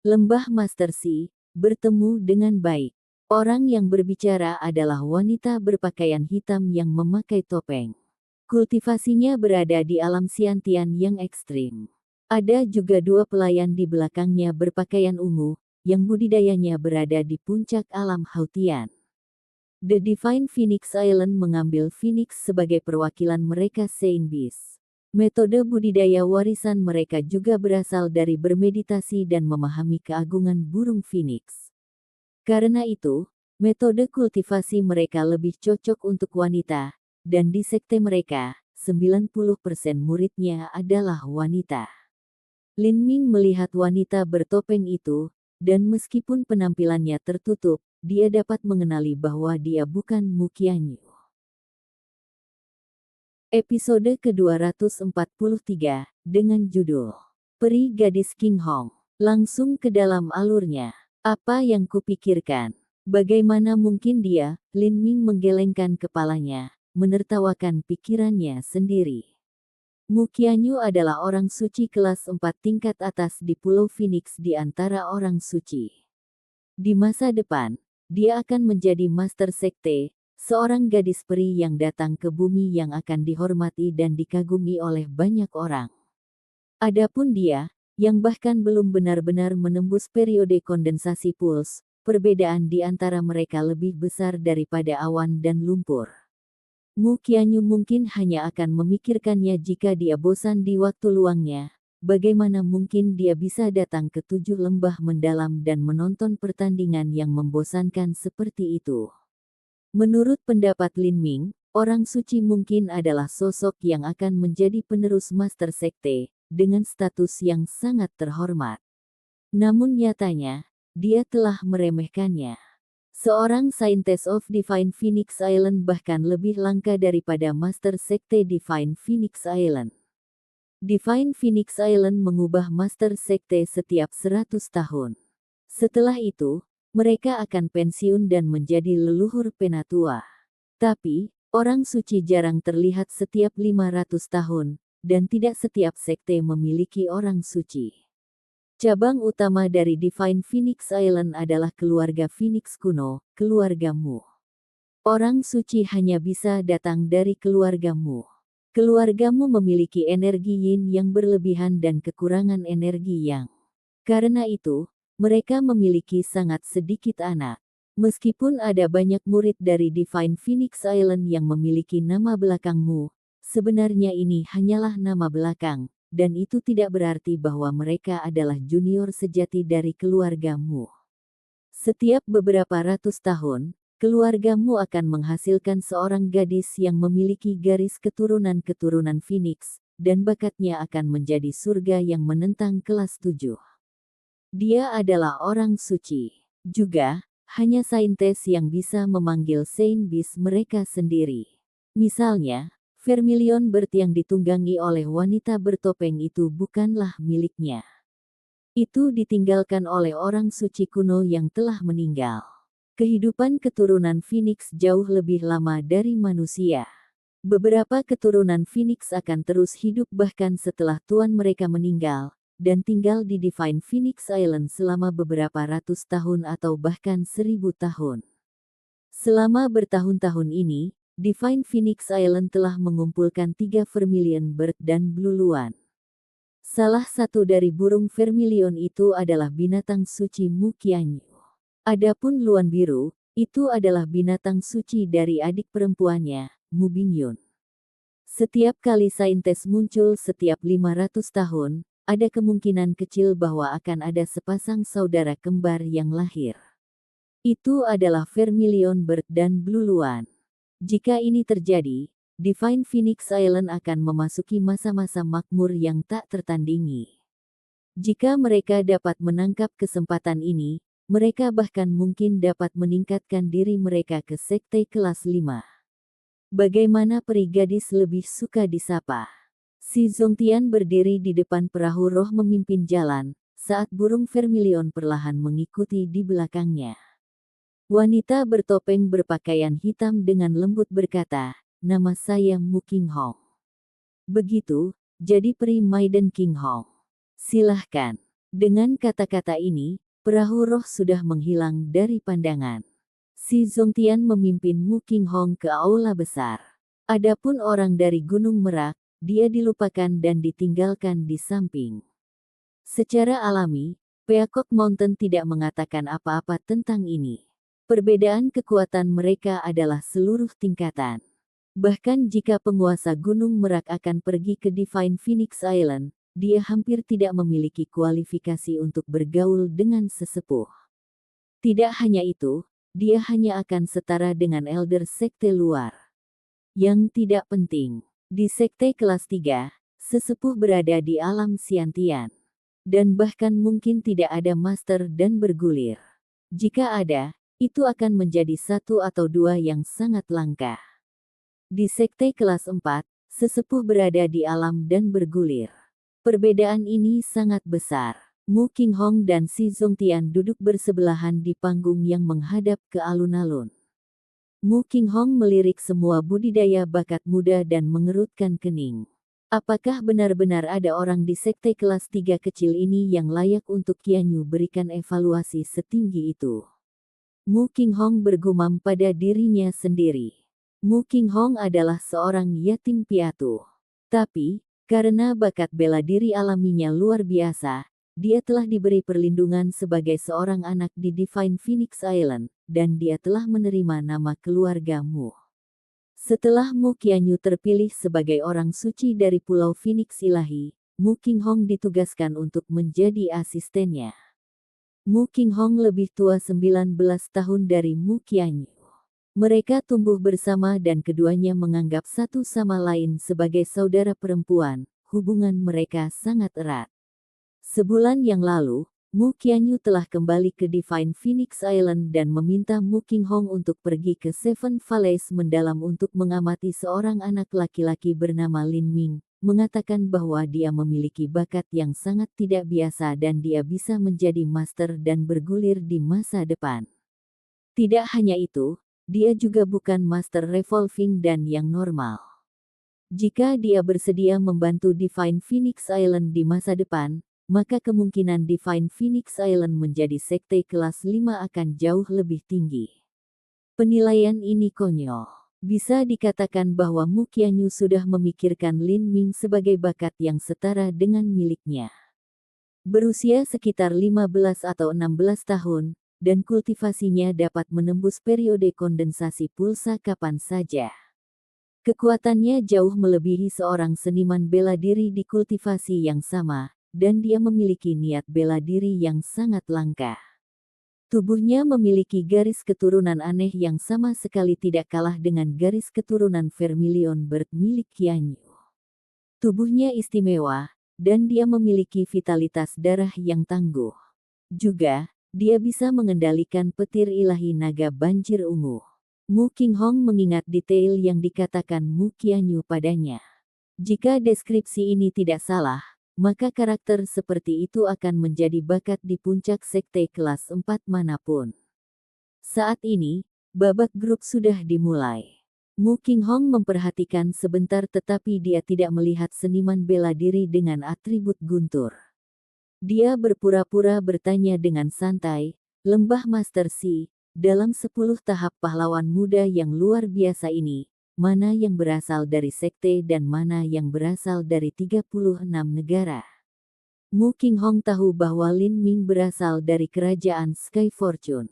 S1: Lembah Master Si, bertemu dengan baik. Orang yang berbicara adalah wanita berpakaian hitam yang memakai topeng. Kultivasinya berada di alam Xiantian yang ekstrim. Ada juga dua pelayan di belakangnya berpakaian ungu, yang budidayanya berada di puncak alam Hautian. The Divine Phoenix Island mengambil Phoenix sebagai perwakilan mereka Saint Beast. Metode budidaya warisan mereka juga berasal dari bermeditasi dan memahami keagungan burung Phoenix. Karena itu, metode kultivasi mereka lebih cocok untuk wanita, dan di sekte mereka, 90% muridnya adalah wanita. Lin Ming melihat wanita bertopeng itu, dan meskipun penampilannya tertutup, dia dapat mengenali bahwa dia bukan Mu Qianyu. Episode ke-243, dengan judul Peri Gadis King Hong. Langsung ke dalam alurnya. Apa yang kupikirkan? Bagaimana mungkin dia? Lin Ming menggelengkan kepalanya, menertawakan pikirannya sendiri. Mu Qianyu adalah orang suci kelas 4 tingkat atas di Pulau Phoenix di antara orang suci. Di masa depan, dia akan menjadi Master Sekte, seorang gadis peri yang datang ke bumi yang akan dihormati dan dikagumi oleh banyak orang. Adapun dia, yang bahkan belum benar-benar menembus periode kondensasi puls, perbedaan di antara mereka lebih besar daripada awan dan lumpur. Mu Qianyu mungkin hanya akan memikirkannya jika dia bosan di waktu luangnya. Bagaimana mungkin dia bisa datang ke 7 lembah mendalam dan menonton pertandingan yang membosankan seperti itu? Menurut pendapat Lin Ming, orang suci mungkin adalah sosok yang akan menjadi penerus Master Sekte, dengan status yang sangat terhormat. Namun nyatanya, dia telah meremehkannya. Seorang Saintess of Divine Phoenix Island bahkan lebih langka daripada Master Sekte Divine Phoenix Island. Divine Phoenix Island mengubah Master Sekte setiap 100 tahun. Setelah itu, mereka akan pensiun dan menjadi leluhur penatua. Tapi, orang suci jarang terlihat setiap 500 tahun, dan tidak setiap sekte memiliki orang suci. Cabang utama dari Divine Phoenix Island adalah keluarga Phoenix kuno, keluarga Mu. Orang suci hanya bisa datang dari keluarga Mu. Keluargamu memiliki energi yin yang berlebihan dan kekurangan energi yang. Karena itu, mereka memiliki sangat sedikit anak. Meskipun ada banyak murid dari Divine Phoenix Island yang memiliki nama belakangmu, sebenarnya ini hanyalah nama belakang, dan itu tidak berarti bahwa mereka adalah junior sejati dari keluargamu. Setiap beberapa ratus tahun, keluargamu akan menghasilkan seorang gadis yang memiliki garis keturunan-keturunan Phoenix, dan bakatnya akan menjadi surga yang menentang kelas 7. Dia adalah orang suci. Juga, hanya Saintess yang bisa memanggil Saint Beast mereka sendiri. Misalnya, Vermilion Bird yang ditunggangi oleh wanita bertopeng itu bukanlah miliknya. Itu ditinggalkan oleh orang suci kuno yang telah meninggal. Kehidupan keturunan Phoenix jauh lebih lama dari manusia. Beberapa keturunan Phoenix akan terus hidup bahkan setelah tuan mereka meninggal, dan tinggal di Divine Phoenix Island selama beberapa ratus tahun atau bahkan 1000 tahun. Selama bertahun-tahun ini, Divine Phoenix Island telah mengumpulkan 3 Vermilion Bird dan Blue Luan. Salah satu dari burung Vermilion itu adalah binatang suci Mu Qianyu. Adapun Luan Biru, itu adalah binatang suci dari adik perempuannya, Mu Bingyun. Setiap kali Saintess muncul setiap 500 tahun, ada kemungkinan kecil bahwa akan ada sepasang saudara kembar yang lahir. Itu adalah Vermilion Bird dan Blue Luan. Jika ini terjadi, Divine Phoenix Island akan memasuki masa-masa makmur yang tak tertandingi. Jika mereka dapat menangkap kesempatan ini, mereka bahkan mungkin dapat meningkatkan diri mereka ke sekte kelas 5. Bagaimana peri gadis lebih suka disapa? Si Zongtian berdiri di depan perahu roh memimpin jalan, saat burung Vermilion perlahan mengikuti di belakangnya. Wanita bertopeng berpakaian hitam dengan lembut berkata, "Nama saya Mu Qinghong." Begitu, jadi peri Maiden Qinghong. Silahkan. Dengan kata-kata ini, perahu roh sudah menghilang dari pandangan. Si Zongtian memimpin Mu Qinghong ke aula besar. Adapun orang dari Gunung Merak, dia dilupakan dan ditinggalkan di samping. Secara alami, Peacock Mountain tidak mengatakan apa-apa tentang ini. Perbedaan kekuatan mereka adalah seluruh tingkatan. Bahkan jika penguasa Gunung Merak akan pergi ke Divine Phoenix Island, dia hampir tidak memiliki kualifikasi untuk bergaul dengan sesepuh. Tidak hanya itu, dia hanya akan setara dengan elder sekte luar. Yang tidak penting, di sekte kelas 3, sesepuh berada di alam Xiantian. Dan bahkan mungkin tidak ada master dan bergulir. Jika ada, itu akan menjadi satu atau dua yang sangat langka. Di sekte kelas 4, sesepuh berada di alam dan bergulir. Perbedaan ini sangat besar. Mu Qinghong dan Si Zongtian duduk bersebelahan di panggung yang menghadap ke alun-alun. Mu Qinghong melirik semua budidaya bakat muda dan mengerutkan kening. Apakah benar-benar ada orang di sekte kelas 3 kecil ini yang layak untuk Qianyu berikan evaluasi setinggi itu? Mu Qinghong bergumam pada dirinya sendiri. Mu Qinghong adalah seorang yatim piatu. Tapi, karena bakat bela diri alaminya luar biasa, dia telah diberi perlindungan sebagai seorang anak di Divine Phoenix Island, dan dia telah menerima nama keluarga Mu. Setelah Mu Qianyu terpilih sebagai orang suci dari Pulau Phoenix Ilahi, Mu Qinghong ditugaskan untuk menjadi asistennya. Mu Qinghong lebih tua 19 tahun dari Mu Qianyu. Mereka tumbuh bersama dan keduanya menganggap satu sama lain sebagai saudara perempuan. Hubungan mereka sangat erat. Sebulan yang lalu, Mu Qianyu telah kembali ke Divine Phoenix Island dan meminta Mu Qinghong untuk pergi ke Seven Valleys mendalam untuk mengamati seorang anak laki-laki bernama Lin Ming, mengatakan bahwa dia memiliki bakat yang sangat tidak biasa dan dia bisa menjadi master dan bergulir di masa depan. Tidak hanya itu, dia juga bukan master revolving dan yang normal. Jika dia bersedia membantu Divine Phoenix Island di masa depan, maka kemungkinan Divine Phoenix Island menjadi sekte kelas 5 akan jauh lebih tinggi. Penilaian ini konyol. Bisa dikatakan bahwa Mu Qianyu sudah memikirkan Lin Ming sebagai bakat yang setara dengan miliknya. Berusia sekitar 15 atau 16 tahun, dan kultivasinya dapat menembus periode kondensasi pulsa kapan saja. Kekuatannya jauh melebihi seorang seniman bela diri di kultivasi yang sama, dan dia memiliki niat bela diri yang sangat langka. Tubuhnya memiliki garis keturunan aneh yang sama sekali tidak kalah dengan garis keturunan Vermilion Bird milik Qianyu. Tubuhnya istimewa, dan dia memiliki vitalitas darah yang tangguh. Juga, dia bisa mengendalikan petir ilahi naga banjir ungu. Mu Qinghong mengingat detail yang dikatakan Mu Qianyu padanya. Jika deskripsi ini tidak salah, maka karakter seperti itu akan menjadi bakat di puncak sekte kelas 4 manapun. Saat ini, babak grup sudah dimulai. Mu Qinghong memperhatikan sebentar tetapi dia tidak melihat seniman bela diri dengan atribut guntur. Dia berpura-pura bertanya dengan santai, "Lembah Master Si, dalam 10 tahap pahlawan muda yang luar biasa ini, mana yang berasal dari sekte dan mana yang berasal dari 36 negara?" Mu Qinghong tahu bahwa Lin Ming berasal dari kerajaan Sky Fortune.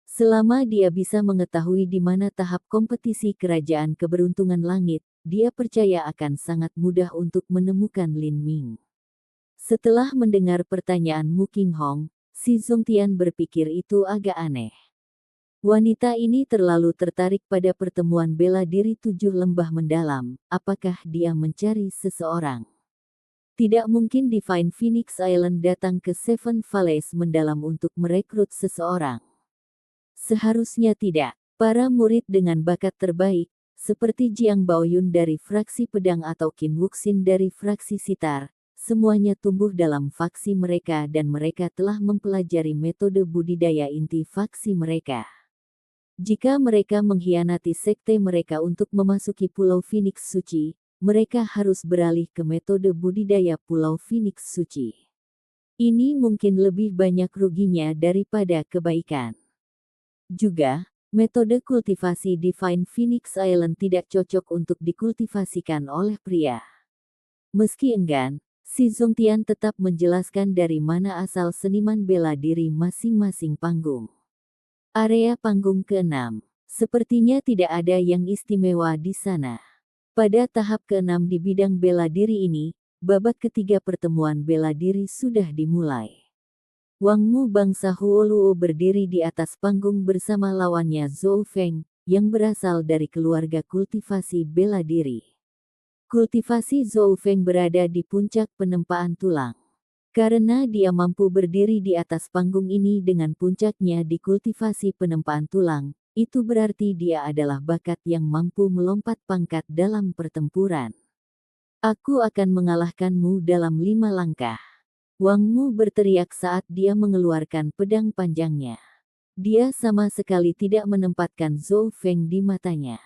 S1: Selama dia bisa mengetahui di mana tahap kompetisi kerajaan keberuntungan langit, dia percaya akan sangat mudah untuk menemukan Lin Ming. Setelah mendengar pertanyaan Mu Qinghong, Si Zongtian berpikir itu agak aneh. Wanita ini terlalu tertarik pada pertemuan bela diri 7 lembah mendalam. Apakah dia mencari seseorang? Tidak mungkin Divine Phoenix Island datang ke Seven Valleys mendalam untuk merekrut seseorang. Seharusnya tidak. Para murid dengan bakat terbaik, seperti Jiang Baoyun dari fraksi pedang atau Qin Wuxin dari fraksi sitar, semuanya tumbuh dalam faksi mereka dan mereka telah mempelajari metode budidaya inti faksi mereka. Jika mereka mengkhianati sekte mereka untuk memasuki Pulau Phoenix Suci, mereka harus beralih ke metode budidaya Pulau Phoenix Suci. Ini mungkin lebih banyak ruginya daripada kebaikan. Juga, metode kultivasi Divine Phoenix Island tidak cocok untuk dikultivasikan oleh pria. Meski enggan, si Zongtian tetap menjelaskan dari mana asal seniman bela diri masing-masing panggung. Area panggung ke-6. Sepertinya tidak ada yang istimewa di sana. Pada tahap ke-6 di bidang bela diri ini, babak ketiga pertemuan bela diri sudah dimulai. Wang Mu bangsa Huoluo berdiri di atas panggung bersama lawannya Zhou Feng, yang berasal dari keluarga kultivasi bela diri. Kultivasi Zhou Feng berada di puncak penempaan tulang. Karena dia mampu berdiri di atas panggung ini dengan puncaknya di kultivasi penempaan tulang, itu berarti dia adalah bakat yang mampu melompat pangkat dalam pertempuran. Aku akan mengalahkanmu dalam 5 langkah. Wang Mu berteriak saat dia mengeluarkan pedang panjangnya. Dia sama sekali tidak menempatkan Zhou Feng di matanya.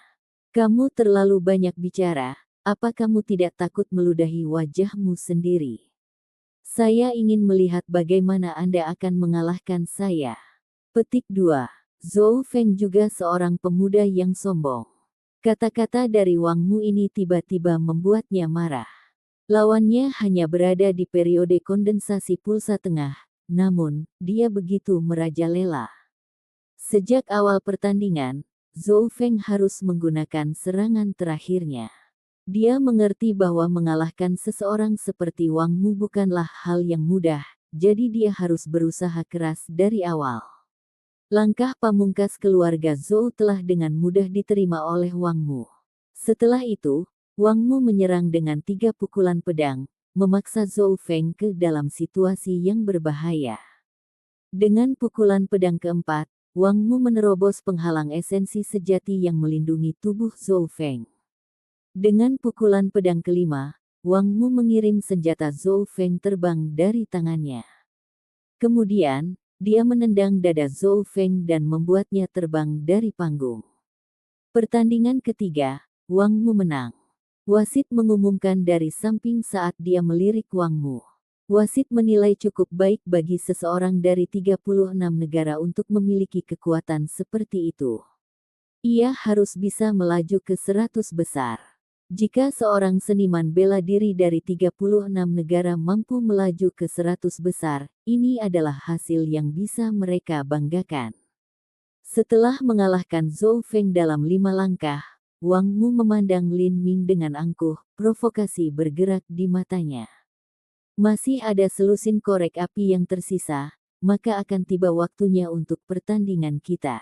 S1: Kamu terlalu banyak bicara, apa kamu tidak takut meludahi wajahmu sendiri? Saya ingin melihat bagaimana Anda akan mengalahkan saya. Petik 2. Zhou Feng juga seorang pemuda yang sombong. Kata-kata dari Wang Mu ini tiba-tiba membuatnya marah. Lawannya hanya berada di periode kondensasi pulsa tengah, namun, dia begitu merajalela. Sejak awal pertandingan, Zhou Feng harus menggunakan serangan terakhirnya. Dia mengerti bahwa mengalahkan seseorang seperti Wang Mu bukanlah hal yang mudah, jadi dia harus berusaha keras dari awal. Langkah pamungkas keluarga Zhou telah dengan mudah diterima oleh Wang Mu. Setelah itu, Wang Mu menyerang dengan 3 pukulan pedang, memaksa Zhou Feng ke dalam situasi yang berbahaya. Dengan pukulan pedang keempat, Wang Mu menerobos penghalang esensi sejati yang melindungi tubuh Zhou Feng. Dengan pukulan pedang kelima, Wang Mu mengirim senjata Zhou Feng terbang dari tangannya. Kemudian, dia menendang dada Zhou Feng dan membuatnya terbang dari panggung. Pertandingan ketiga, Wang Mu menang. Wasit mengumumkan dari samping saat dia melirik Wang Mu. Wasit menilai cukup baik bagi seseorang dari 36 negara untuk memiliki kekuatan seperti itu. Ia harus bisa melaju ke 100 besar. Jika seorang seniman bela diri dari 36 negara mampu melaju ke 100 besar, ini adalah hasil yang bisa mereka banggakan. Setelah mengalahkan Zhou Feng dalam 5 langkah, Wang Mu memandang Lin Ming dengan angkuh, provokasi bergerak di matanya. Masih ada selusin korek api yang tersisa, maka akan tiba waktunya untuk pertandingan kita.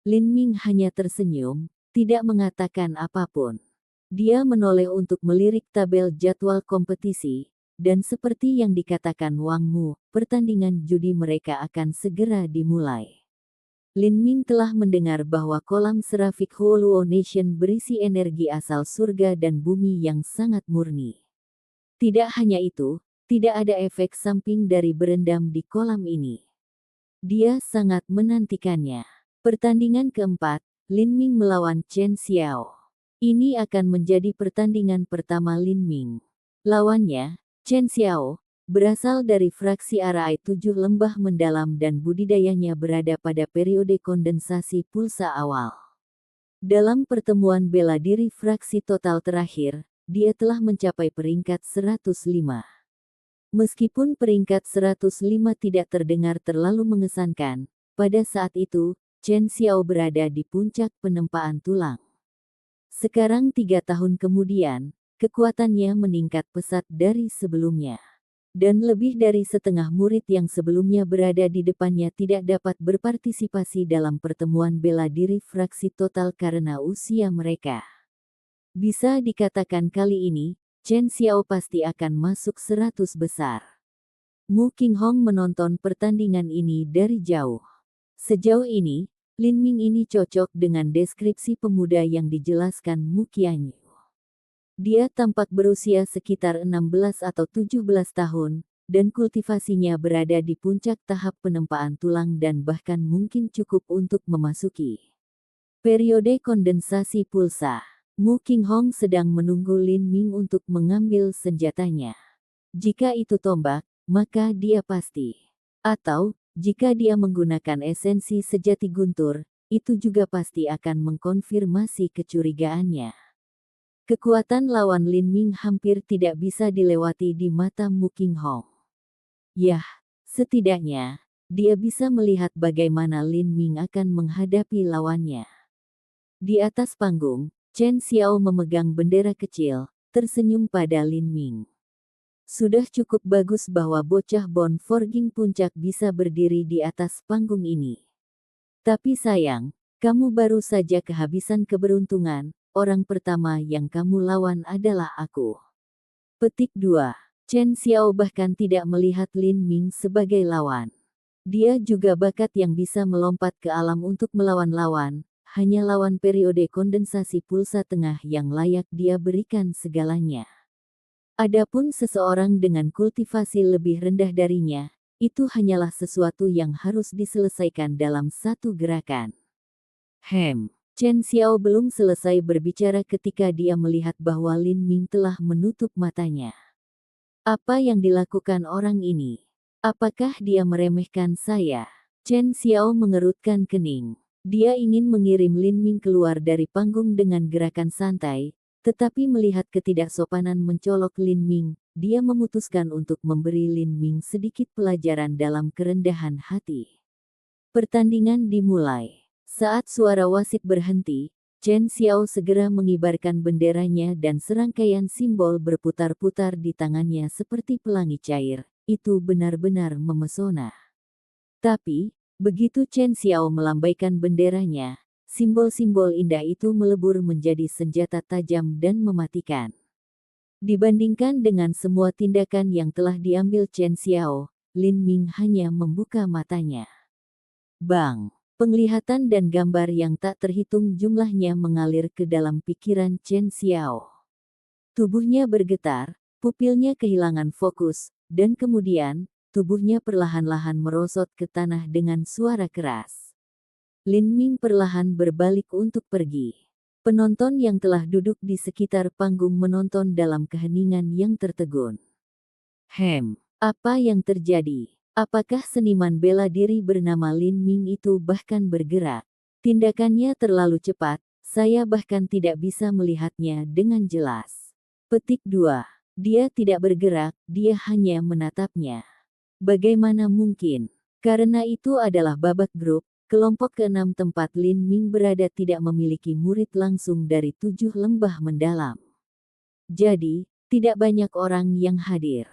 S1: Lin Ming hanya tersenyum, tidak mengatakan apapun. Dia menoleh untuk melirik tabel jadwal kompetisi, dan seperti yang dikatakan Wang Mu, pertandingan judi mereka akan segera dimulai. Lin Ming telah mendengar bahwa kolam serafik Huoluo Nation berisi energi asal surga dan bumi yang sangat murni. Tidak hanya itu, tidak ada efek samping dari berendam di kolam ini. Dia sangat menantikannya. Pertandingan keempat, Lin Ming melawan Chen Xiao. Ini akan menjadi pertandingan pertama Lin Ming. Lawannya, Chen Xiao, berasal dari fraksi Arai 7 lembah mendalam dan budidayanya berada pada periode kondensasi pulsa awal. Dalam pertemuan bela diri fraksi total terakhir, dia telah mencapai peringkat 105. Meskipun peringkat 105 tidak terdengar terlalu mengesankan, pada saat itu, Chen Xiao berada di puncak penempaan tulang. Sekarang 3 tahun kemudian, kekuatannya meningkat pesat dari sebelumnya. Dan lebih dari setengah murid yang sebelumnya berada di depannya tidak dapat berpartisipasi dalam pertemuan bela diri fraksi total karena usia mereka. Bisa dikatakan kali ini, Chen Xiao pasti akan masuk 100 besar. Mu Qinghong menonton pertandingan ini dari jauh. Sejauh ini, Lin Ming ini cocok dengan deskripsi pemuda yang dijelaskan Mu Qianyu. Dia tampak berusia sekitar 16 atau 17 tahun, dan kultivasinya berada di puncak tahap penempaan tulang dan bahkan mungkin cukup untuk memasuki Periode kondensasi pulsa. Mu Qinghong sedang menunggu Lin Ming untuk mengambil senjatanya. Jika itu tombak, maka dia pasti. Atau, jika dia menggunakan esensi sejati guntur, itu juga pasti akan mengkonfirmasi kecurigaannya. Kekuatan lawan Lin Ming hampir tidak bisa dilewati di mata Mu Qinghong. Yah, setidaknya, dia bisa melihat bagaimana Lin Ming akan menghadapi lawannya. Di atas panggung, Chen Xiao memegang bendera kecil, tersenyum pada Lin Ming. Sudah cukup bagus bahwa bocah Bon Forging Puncak bisa berdiri di atas panggung ini. Tapi sayang, kamu baru saja kehabisan keberuntungan, orang pertama yang kamu lawan adalah aku. Petik 2. Chen Xiao bahkan tidak melihat Lin Ming sebagai lawan. Dia juga bakat yang bisa melompat ke alam untuk melawan lawan, hanya lawan periode kondensasi pulsa tengah yang layak dia berikan segalanya. Adapun seseorang dengan kultivasi lebih rendah darinya, itu hanyalah sesuatu yang harus diselesaikan dalam satu gerakan. Chen Xiao belum selesai berbicara ketika dia melihat bahwa Lin Ming telah menutup matanya. Apa yang dilakukan orang ini? Apakah dia meremehkan saya? Chen Xiao mengerutkan kening. Dia ingin mengirim Lin Ming keluar dari panggung dengan gerakan santai, tetapi melihat ketidaksopanan mencolok Lin Ming, dia memutuskan untuk memberi Lin Ming sedikit pelajaran dalam kerendahan hati. Pertandingan dimulai. Saat suara wasit berhenti, Chen Xiao segera mengibarkan benderanya dan serangkaian simbol berputar-putar di tangannya seperti pelangi cair. Itu benar-benar memesona. Tapi, begitu Chen Xiao melambaikan benderanya, simbol-simbol indah itu melebur menjadi senjata tajam dan mematikan. Dibandingkan dengan semua tindakan yang telah diambil Chen Xiao, Lin Ming hanya membuka matanya. Bang! Penglihatan dan gambar yang tak terhitung jumlahnya mengalir ke dalam pikiran Chen Xiao. Tubuhnya bergetar, pupilnya kehilangan fokus, dan kemudian, tubuhnya perlahan-lahan merosot ke tanah dengan suara keras. Lin Ming perlahan berbalik untuk pergi. Penonton yang telah duduk di sekitar panggung menonton dalam keheningan yang tertegun. Apa yang terjadi? Apakah seniman bela diri bernama Lin Ming itu bahkan bergerak? Tindakannya terlalu cepat, saya bahkan tidak bisa melihatnya dengan jelas. Petik 2. Dia tidak bergerak, dia hanya menatapnya. Bagaimana mungkin? Karena itu adalah babak grup, kelompok ke-6 tempat Lin Ming berada tidak memiliki murid langsung dari 7 lembah mendalam. Jadi, tidak banyak orang yang hadir.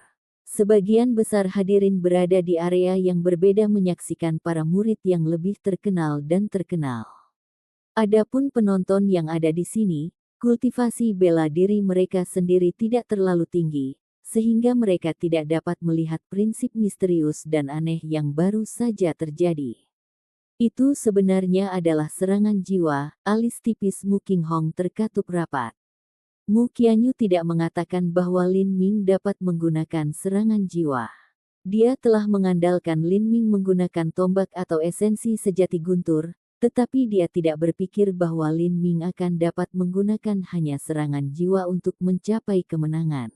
S1: Sebagian besar hadirin berada di area yang berbeda menyaksikan para murid yang lebih terkenal dan terkenal. Adapun penonton yang ada di sini, kultivasi bela diri mereka sendiri tidak terlalu tinggi, sehingga mereka tidak dapat melihat prinsip misterius dan aneh yang baru saja terjadi. Itu sebenarnya adalah serangan jiwa, alis tipis Mu Qinghong terkatup rapat. Mu Qianyu tidak mengatakan bahwa Lin Ming dapat menggunakan serangan jiwa. Dia telah mengandalkan Lin Ming menggunakan tombak atau esensi sejati guntur, tetapi dia tidak berpikir bahwa Lin Ming akan dapat menggunakan hanya serangan jiwa untuk mencapai kemenangan.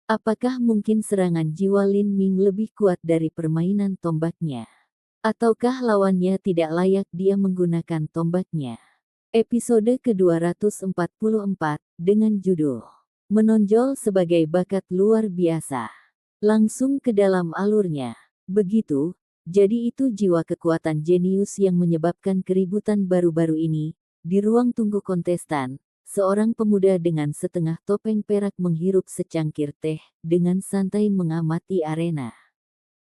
S1: Apakah mungkin serangan jiwa Lin Ming lebih kuat dari permainan tombaknya? Ataukah lawannya tidak layak dia menggunakan tombaknya? Episode ke-244, dengan judul Menonjol sebagai bakat luar biasa. Langsung ke dalam alurnya. Begitu, jadi itu jiwa kekuatan jenius yang menyebabkan keributan baru-baru ini. Di ruang tunggu kontestan, seorang pemuda dengan setengah topeng perak menghirup secangkir teh, dengan santai mengamati arena.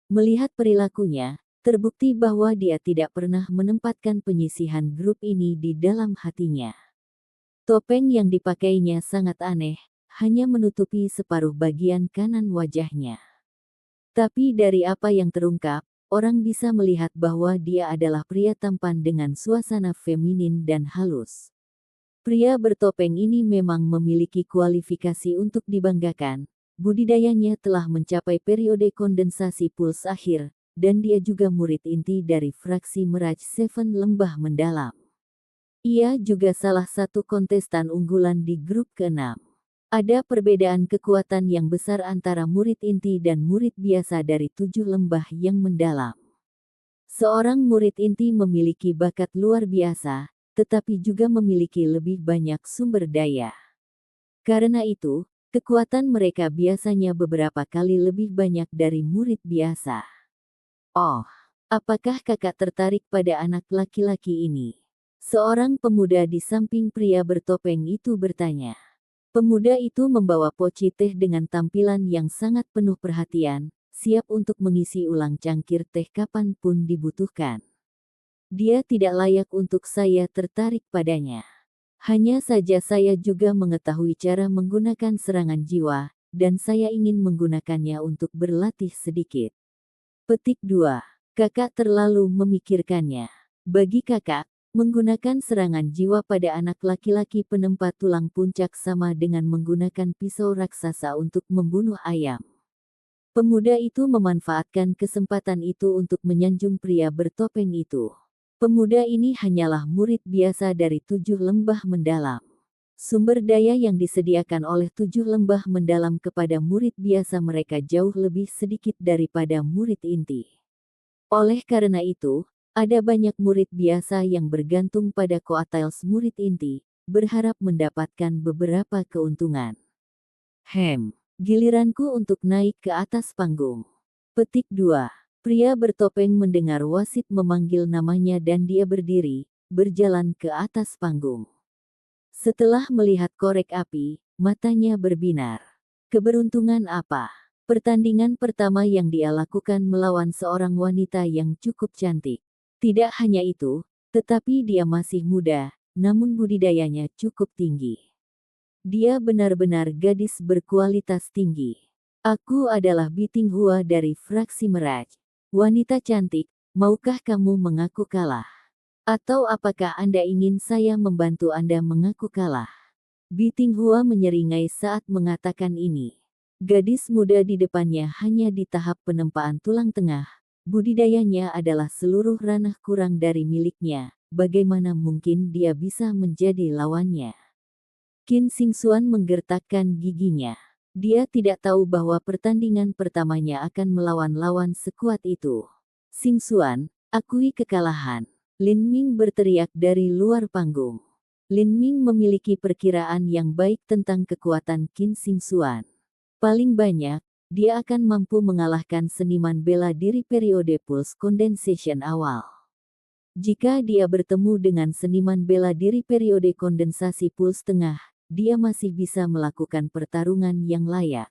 S1: Melihat perilakunya, terbukti bahwa dia tidak pernah menempatkan penyisihan grup ini di dalam hatinya. Topeng yang dipakainya sangat aneh, hanya menutupi separuh bagian kanan wajahnya. Tapi dari apa yang terungkap, orang bisa melihat bahwa dia adalah pria tampan dengan suasana feminin dan halus. Pria bertopeng ini memang memiliki kualifikasi untuk dibanggakan. Budidayanya telah mencapai periode kondensasi puls akhir, dan dia juga murid inti dari fraksi Meraj Seven Lembah Mendalam. Ia juga salah satu kontestan unggulan di grup ke-6. Ada perbedaan kekuatan yang besar antara murid inti dan murid biasa dari 7 lembah yang mendalam. Seorang murid inti memiliki bakat luar biasa, tetapi juga memiliki lebih banyak sumber daya. Karena itu, kekuatan mereka biasanya beberapa kali lebih banyak dari murid biasa. Oh, apakah kakak tertarik pada anak laki-laki ini? Seorang pemuda di samping pria bertopeng itu bertanya. Pemuda itu membawa poci teh dengan tampilan yang sangat penuh perhatian, siap untuk mengisi ulang cangkir teh kapanpun dibutuhkan. Dia tidak layak untuk saya tertarik padanya. Hanya saja saya juga mengetahui cara menggunakan serangan jiwa, dan saya ingin menggunakannya untuk berlatih sedikit. Petik 2. Kakak terlalu memikirkannya. Bagi kakak, menggunakan serangan jiwa pada anak laki-laki penempat tulang puncak sama dengan menggunakan pisau raksasa untuk membunuh ayam. Pemuda itu memanfaatkan kesempatan itu untuk menyanjung pria bertopeng itu. Pemuda ini hanyalah murid biasa dari 7 lembah mendalam. Sumber daya yang disediakan oleh 7 lembah mendalam kepada murid biasa mereka jauh lebih sedikit daripada murid inti. Oleh karena itu, ada banyak murid biasa yang bergantung pada koatails murid inti, berharap mendapatkan beberapa keuntungan. Giliranku untuk naik ke atas panggung. Petik 2. Pria bertopeng mendengar wasit memanggil namanya dan dia berdiri, berjalan ke atas panggung. Setelah melihat korek api, matanya berbinar. Keberuntungan apa? Pertandingan pertama yang dia lakukan melawan seorang wanita yang cukup cantik. Tidak hanya itu, tetapi dia masih muda, namun budidayanya cukup tinggi. Dia benar-benar gadis berkualitas tinggi. Aku adalah Biting Hua dari fraksi Meraj. Wanita cantik, maukah kamu mengaku kalah? Atau apakah Anda ingin saya membantu Anda mengaku kalah? Biting Hua menyeringai saat mengatakan ini. Gadis muda di depannya hanya di tahap penempaan tulang tengah. Budidayanya adalah seluruh ranah kurang dari miliknya. Bagaimana mungkin dia bisa menjadi lawannya? Qin Xingxuan menggertakkan giginya. Dia tidak tahu bahwa pertandingan pertamanya akan melawan lawan sekuat itu. Xingxuan, akui kekalahan. Lin Ming berteriak dari luar panggung. Lin Ming memiliki perkiraan yang baik tentang kekuatan Qin Xingxuan. Paling banyak, dia akan mampu mengalahkan seniman bela diri periode Pulse Condensation awal. Jika dia bertemu dengan seniman bela diri periode kondensasi Pulse tengah, dia masih bisa melakukan pertarungan yang layak.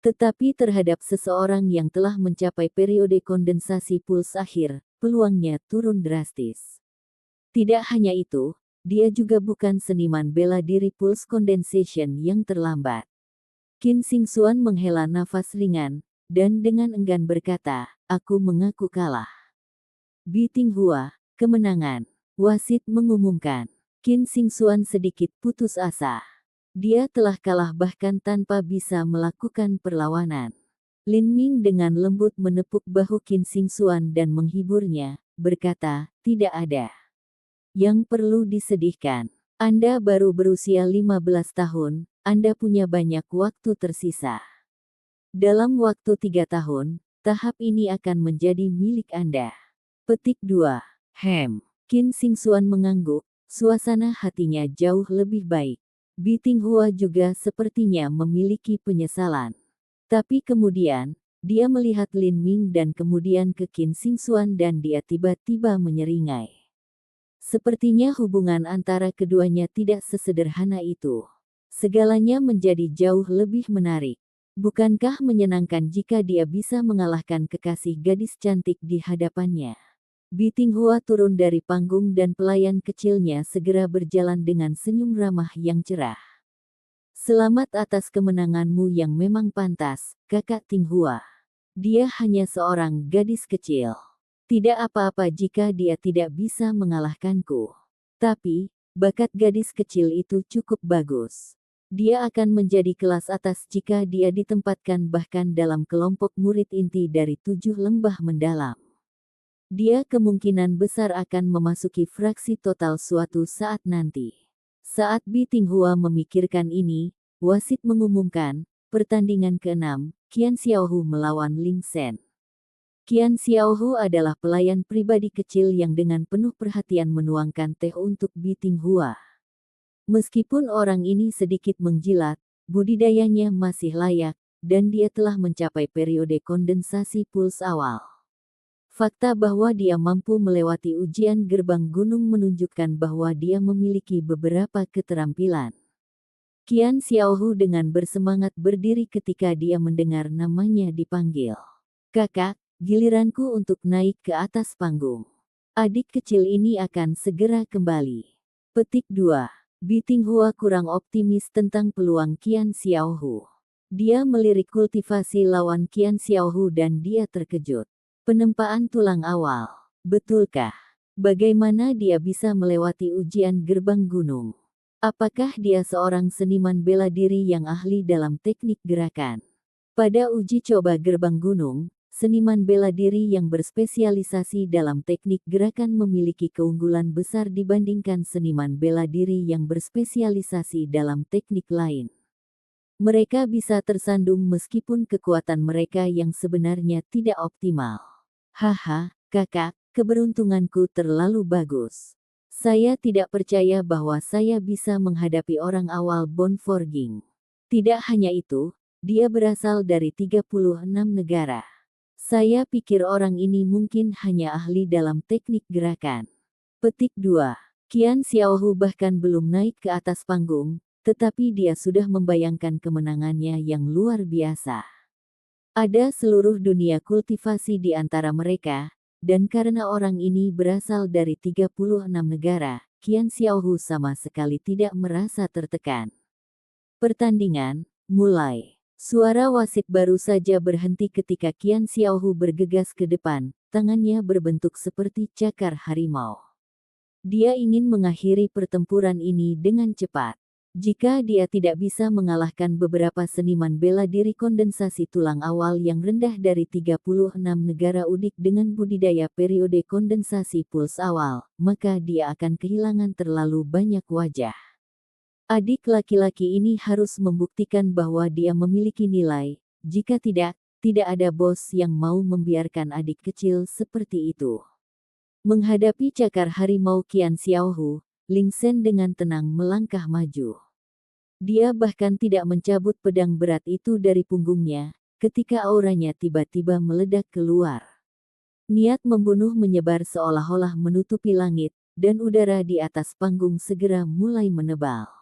S1: Tetapi terhadap seseorang yang telah mencapai periode kondensasi Pulse akhir, peluangnya turun drastis. Tidak hanya itu, dia juga bukan seniman bela diri Pulse Condensation yang terlambat. Qin Xingxuan menghela nafas ringan, dan dengan enggan berkata, aku mengaku kalah. Biting Hua, kemenangan. Wasit mengumumkan. Qin Xingxuan sedikit putus asa. Dia telah kalah bahkan tanpa bisa melakukan perlawanan. Lin Ming dengan lembut menepuk bahu Qin Xingxuan dan menghiburnya, berkata, tidak ada yang perlu disedihkan. Anda baru berusia 15 tahun, Anda punya banyak waktu tersisa. Dalam waktu 3 tahun, tahap ini akan menjadi milik Anda. Petik 2. Qin Xingxuan mengangguk, suasana hatinya jauh lebih baik. Biting Hua juga sepertinya memiliki penyesalan. Tapi kemudian, dia melihat Lin Ming dan kemudian ke Qin Xingxuan dan dia tiba-tiba menyeringai. Sepertinya hubungan antara keduanya tidak sesederhana itu. Segalanya menjadi jauh lebih menarik. Bukankah menyenangkan jika dia bisa mengalahkan kekasih gadis cantik di hadapannya? Biting Hua turun dari panggung dan pelayan kecilnya segera berjalan dengan senyum ramah yang cerah. Selamat atas kemenanganmu yang memang pantas, kakak Ting Hua. Dia hanya seorang gadis kecil. Tidak apa-apa jika dia tidak bisa mengalahkanku. Tapi, bakat gadis kecil itu cukup bagus. Dia akan menjadi kelas atas jika dia ditempatkan bahkan dalam kelompok murid inti dari 7 lembah mendalam. Dia kemungkinan besar akan memasuki fraksi total suatu saat nanti. Saat Bi Tinghua memikirkan ini, wasit mengumumkan, pertandingan ke-6, Qian Xiaohu melawan Ling Shen. Qian Xiaohu adalah pelayan pribadi kecil yang dengan penuh perhatian menuangkan teh untuk Bi Tinghua. Meskipun orang ini sedikit menjilat, budidayanya masih layak, dan dia telah mencapai periode kondensasi puls awal. Fakta bahwa dia mampu melewati ujian gerbang gunung menunjukkan bahwa dia memiliki beberapa keterampilan. Qian Xiaohu dengan bersemangat berdiri ketika dia mendengar namanya dipanggil. Kakak, giliranku untuk naik ke atas panggung. Adik kecil ini akan segera kembali. Petik 2. Bi Tinghua kurang optimis tentang peluang Qian Xiaohu. Dia melirik kultivasi lawan Qian Xiaohu dan dia terkejut. Penempaan tulang awal. Betulkah? Bagaimana dia bisa melewati ujian gerbang gunung? Apakah dia seorang seniman bela diri yang ahli dalam teknik gerakan? Pada uji coba gerbang gunung, seniman bela diri yang berspesialisasi dalam teknik gerakan memiliki keunggulan besar dibandingkan seniman bela diri yang berspesialisasi dalam teknik lain. Mereka bisa tersandung meskipun kekuatan mereka yang sebenarnya tidak optimal. Haha, kakak, keberuntunganku terlalu bagus. Saya tidak percaya bahwa saya bisa menghadapi orang awal Bon Forging. Tidak hanya itu, dia berasal dari 36 negara. Saya pikir orang ini mungkin hanya ahli dalam teknik gerakan. Petik 2. Qian Xiaohu bahkan belum naik ke atas panggung, tetapi dia sudah membayangkan kemenangannya yang luar biasa. Ada seluruh dunia kultivasi di antara mereka, dan karena orang ini berasal dari 36 negara, Qian Xiaohu sama sekali tidak merasa tertekan. Pertandingan mulai. Suara wasit baru saja berhenti ketika Qian Xiaohu bergegas ke depan, tangannya berbentuk seperti cakar harimau. Dia ingin mengakhiri pertempuran ini dengan cepat. Jika dia tidak bisa mengalahkan beberapa seniman bela diri kondensasi tulang awal yang rendah dari 36 negara udik dengan budidaya periode kondensasi puls awal, maka dia akan kehilangan terlalu banyak wajah. Adik laki-laki ini harus membuktikan bahwa dia memiliki nilai, jika tidak, tidak ada bos yang mau membiarkan adik kecil seperti itu. Menghadapi cakar harimau Qian Xiaohu, Ling Shen dengan tenang melangkah maju. Dia bahkan tidak mencabut pedang berat itu dari punggungnya, ketika auranya tiba-tiba meledak keluar. Niat membunuh menyebar seolah-olah menutupi langit, dan udara di atas panggung segera mulai menebal.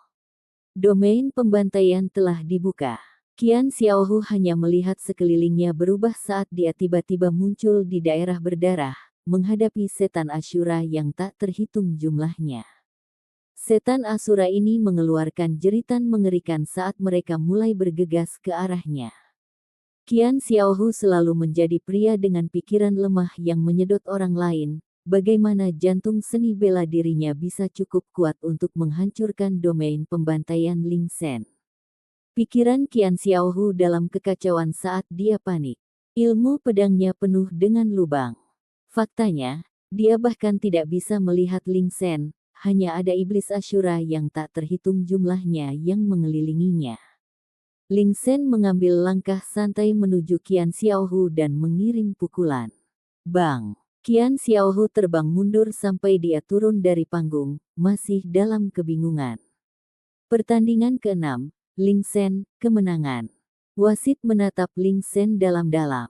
S1: Domain pembantaian telah dibuka. Qian Xiaohu hanya melihat sekelilingnya berubah saat dia tiba-tiba muncul di daerah berdarah, menghadapi setan Asyura yang tak terhitung jumlahnya. Setan Asura ini mengeluarkan jeritan mengerikan saat mereka mulai bergegas ke arahnya. Qian Xiaohu selalu menjadi pria dengan pikiran lemah yang menyedot orang lain. Bagaimana jantung seni bela dirinya bisa cukup kuat untuk menghancurkan domain pembantaian Ling Shen? Pikiran Qian Xiaohu dalam kekacauan saat dia panik. Ilmu pedangnya penuh dengan lubang. Faktanya, dia bahkan tidak bisa melihat Ling Shen. Hanya ada iblis Asyura yang tak terhitung jumlahnya yang mengelilinginya. Ling Shen mengambil langkah santai menuju Qian Xiaohu dan mengirim pukulan. Bang! Qian Xiaohu terbang mundur sampai dia turun dari panggung, masih dalam kebingungan. Pertandingan ke-6, Ling Shen, kemenangan. Wasit menatap Ling Shen dalam-dalam.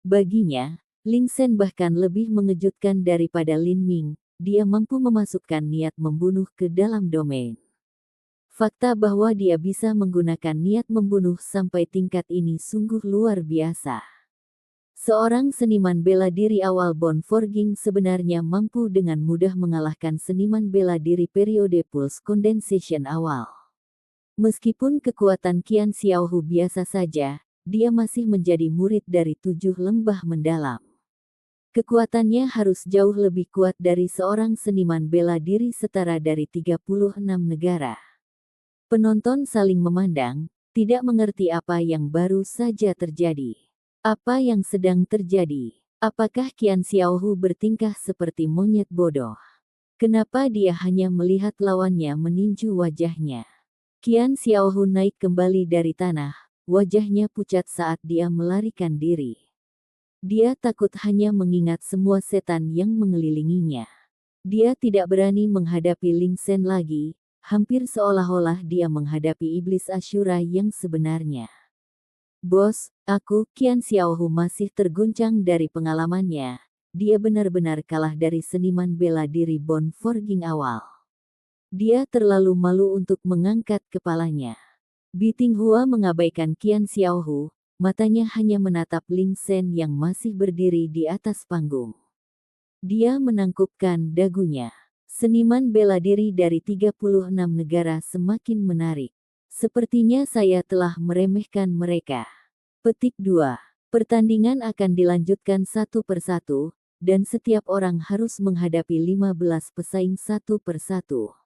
S1: Baginya, Ling Shen bahkan lebih mengejutkan daripada Lin Ming. Dia mampu memasukkan niat membunuh ke dalam domain. Fakta bahwa dia bisa menggunakan niat membunuh sampai tingkat ini sungguh luar biasa. Seorang seniman bela diri awal Bon Forging sebenarnya mampu dengan mudah mengalahkan seniman bela diri periode pulse condensation awal. Meskipun kekuatan Qian Xiaohu biasa saja, dia masih menjadi murid dari 7 lembah mendalam. Kekuatannya harus jauh lebih kuat dari seorang seniman bela diri setara dari 36 negara. Penonton saling memandang, tidak mengerti apa yang baru saja terjadi. Apa yang sedang terjadi? Apakah Qian Xiaohu bertingkah seperti monyet bodoh? Kenapa dia hanya melihat lawannya meninju wajahnya? Qian Xiaohu naik kembali dari tanah, wajahnya pucat saat dia melarikan diri. Dia takut hanya mengingat semua setan yang mengelilinginya. Dia tidak berani menghadapi Ling Shen lagi, hampir seolah-olah dia menghadapi iblis Asyura yang sebenarnya. Bos, aku, Qian Xiaohu masih terguncang dari pengalamannya. Dia benar-benar kalah dari seniman bela diri Bon Forging awal. Dia terlalu malu untuk mengangkat kepalanya. Bitinghua mengabaikan Qian Xiaohu, matanya hanya menatap Ling Shen yang masih berdiri di atas panggung. Dia menangkupkan dagunya. Seniman bela diri dari 36 negara semakin menarik. Sepertinya saya telah meremehkan mereka. Petik 2. Pertandingan akan dilanjutkan satu persatu, dan setiap orang harus menghadapi 15 pesaing satu persatu.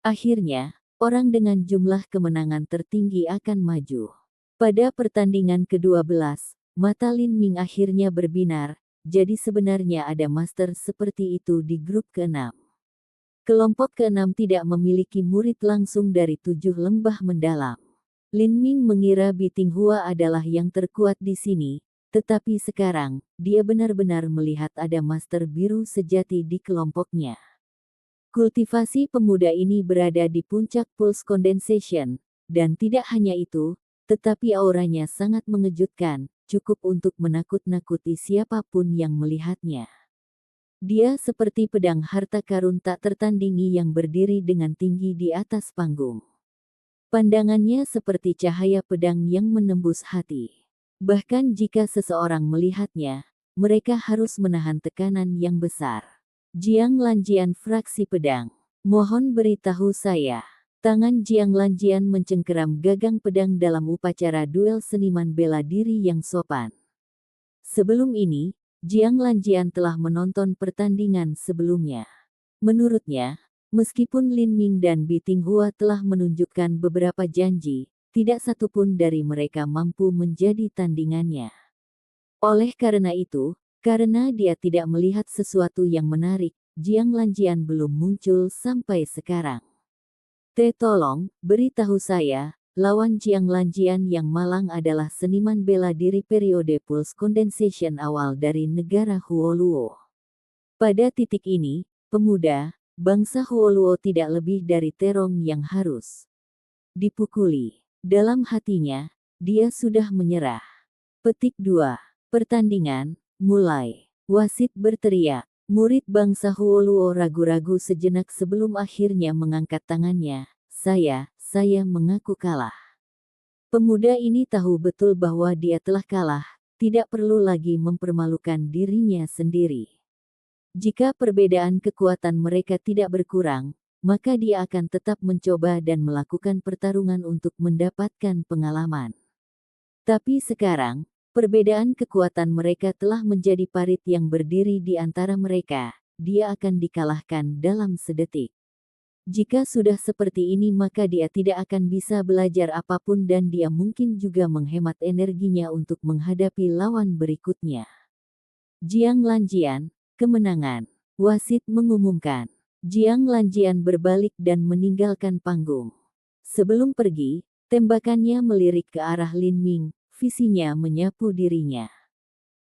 S1: Akhirnya, orang dengan jumlah kemenangan tertinggi akan maju. Pada pertandingan ke-12, mata Lin Ming akhirnya berbinar. Jadi sebenarnya ada master seperti itu di grup ke-6. Kelompok ke-6 tidak memiliki murid langsung dari 7 lembah mendalam. Lin Ming mengira Bitinghua adalah yang terkuat di sini, tetapi sekarang, dia benar-benar melihat ada master biru sejati di kelompoknya. Kultivasi pemuda ini berada di puncak pulse condensation, dan tidak hanya itu, tetapi auranya sangat mengejutkan, cukup untuk menakut-nakuti siapapun yang melihatnya. Dia seperti pedang harta karun tak tertandingi yang berdiri dengan tinggi di atas panggung. Pandangannya seperti cahaya pedang yang menembus hati. Bahkan jika seseorang melihatnya, mereka harus menahan tekanan yang besar. Jiang Lanjian fraksi pedang. Mohon beritahu saya. Tangan Jiang Lanjian mencengkeram gagang pedang dalam upacara duel seniman bela diri yang sopan. Sebelum ini, Jiang Lanjian telah menonton pertandingan sebelumnya. Menurutnya, meskipun Lin Ming dan Bitinghua telah menunjukkan beberapa janji, tidak satupun dari mereka mampu menjadi tandingannya. Oleh karena itu, karena dia tidak melihat sesuatu yang menarik, Jiang Lanjian belum muncul sampai sekarang. Tolong, beritahu saya, lawan Jiang Lanjian yang malang adalah seniman bela diri periode pulse condensation awal dari negara Huoluo. Pada titik ini, pemuda, bangsa Huoluo tidak lebih dari terong yang harus dipukuli. Dalam hatinya, dia sudah menyerah. Petik 2. Pertandingan, mulai. Wasit berteriak. Murid bangsa Huoluo ragu-ragu sejenak sebelum akhirnya mengangkat tangannya. Saya mengaku kalah. Pemuda ini tahu betul bahwa dia telah kalah, tidak perlu lagi mempermalukan dirinya sendiri. Jika perbedaan kekuatan mereka tidak berkurang, maka dia akan tetap mencoba dan melakukan pertarungan untuk mendapatkan pengalaman. Tapi sekarang, perbedaan kekuatan mereka telah menjadi parit yang berdiri di antara mereka. Dia akan dikalahkan dalam sedetik. Jika sudah seperti ini maka dia tidak akan bisa belajar apapun dan dia mungkin juga menghemat energinya untuk menghadapi lawan berikutnya. Jiang Lanjian, kemenangan. Wasit mengumumkan. Jiang Lanjian berbalik dan meninggalkan panggung. Sebelum pergi, tembakannya melirik ke arah Lin Ming, visinya menyapu dirinya.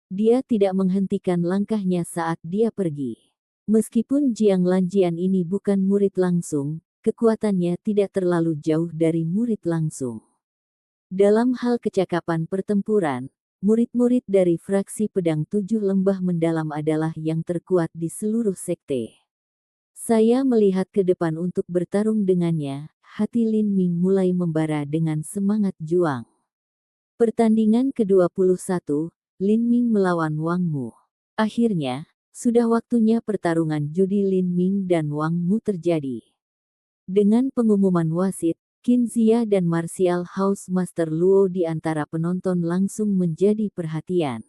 S1: Dia tidak menghentikan langkahnya saat dia pergi. Meskipun Jiang Lanjian ini bukan murid langsung, kekuatannya tidak terlalu jauh dari murid langsung. Dalam hal kecakapan pertempuran, murid-murid dari fraksi pedang 7 lembah mendalam adalah yang terkuat di seluruh sekte. Saya melihat ke depan untuk bertarung dengannya, hati Lin Ming mulai membara dengan semangat juang. Pertandingan ke-21, Lin Ming melawan Wang Mu. Akhirnya, sudah waktunya pertarungan judi Lin Ming dan Wang Mu terjadi. Dengan pengumuman wasit, Qin Zia dan Martial House Master Luo di antara penonton langsung menjadi perhatian.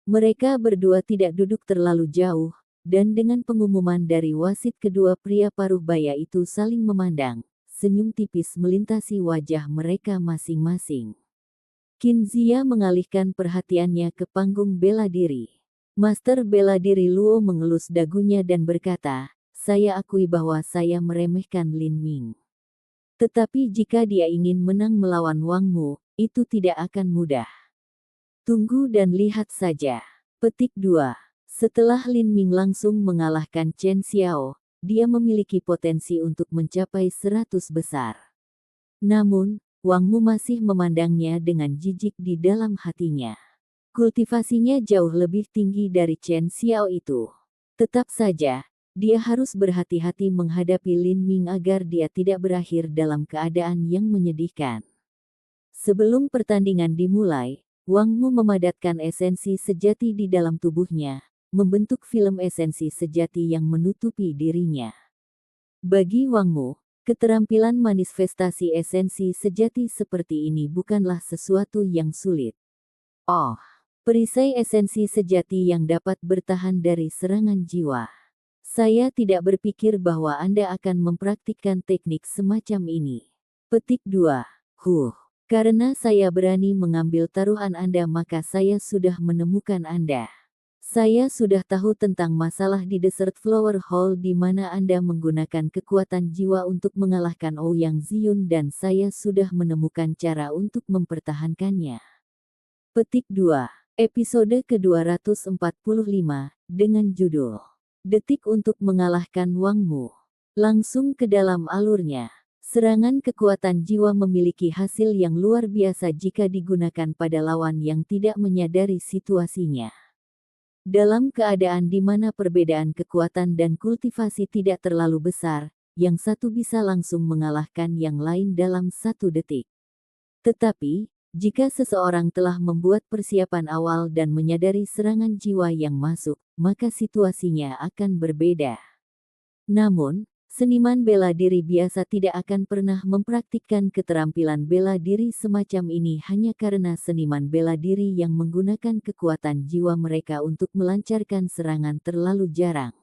S1: Mereka berdua tidak duduk terlalu jauh, dan dengan pengumuman dari wasit kedua pria paruh baya itu saling memandang, senyum tipis melintasi wajah mereka masing-masing. Qin Zia mengalihkan perhatiannya ke panggung bela diri. Master bela diri Luo mengelus dagunya dan berkata, saya akui bahwa saya meremehkan Lin Ming. Tetapi jika dia ingin menang melawan Wang Mu, itu tidak akan mudah. Tunggu dan lihat saja. Petik 2. Setelah Lin Ming langsung mengalahkan Chen Xiao, dia memiliki potensi untuk mencapai 100 besar. Namun, Wang Mu masih memandangnya dengan jijik di dalam hatinya. Kultivasinya jauh lebih tinggi dari Chen Xiao itu. Tetap saja, dia harus berhati-hati menghadapi Lin Ming agar dia tidak berakhir dalam keadaan yang menyedihkan. Sebelum pertandingan dimulai, Wang Mu memadatkan esensi sejati di dalam tubuhnya, membentuk film esensi sejati yang menutupi dirinya. Bagi Wang Mu, keterampilan manifestasi esensi sejati seperti ini bukanlah sesuatu yang sulit. Oh, perisai esensi sejati yang dapat bertahan dari serangan jiwa. Saya tidak berpikir bahwa Anda akan mempraktikkan teknik semacam ini. Petik 2. Karena saya berani mengambil taruhan Anda maka saya sudah menemukan Anda. Saya sudah tahu tentang masalah di Desert Flower Hall di mana Anda menggunakan kekuatan jiwa untuk mengalahkan Ouyang Ziyun dan saya sudah menemukan cara untuk mempertahankannya. Petik 2. Episode ke-245, dengan judul Detik untuk mengalahkan Wang Mu. Langsung ke dalam alurnya. Serangan kekuatan jiwa memiliki hasil yang luar biasa jika digunakan pada lawan yang tidak menyadari situasinya. Dalam keadaan di mana perbedaan kekuatan dan kultivasi tidak terlalu besar, yang satu bisa langsung mengalahkan yang lain dalam 1 detik. Tetapi, jika seseorang telah membuat persiapan awal dan menyadari serangan jiwa yang masuk, maka situasinya akan berbeda. Namun, seniman bela diri biasa tidak akan pernah mempraktikkan keterampilan bela diri semacam ini hanya karena seniman bela diri yang menggunakan kekuatan jiwa mereka untuk melancarkan serangan terlalu jarang.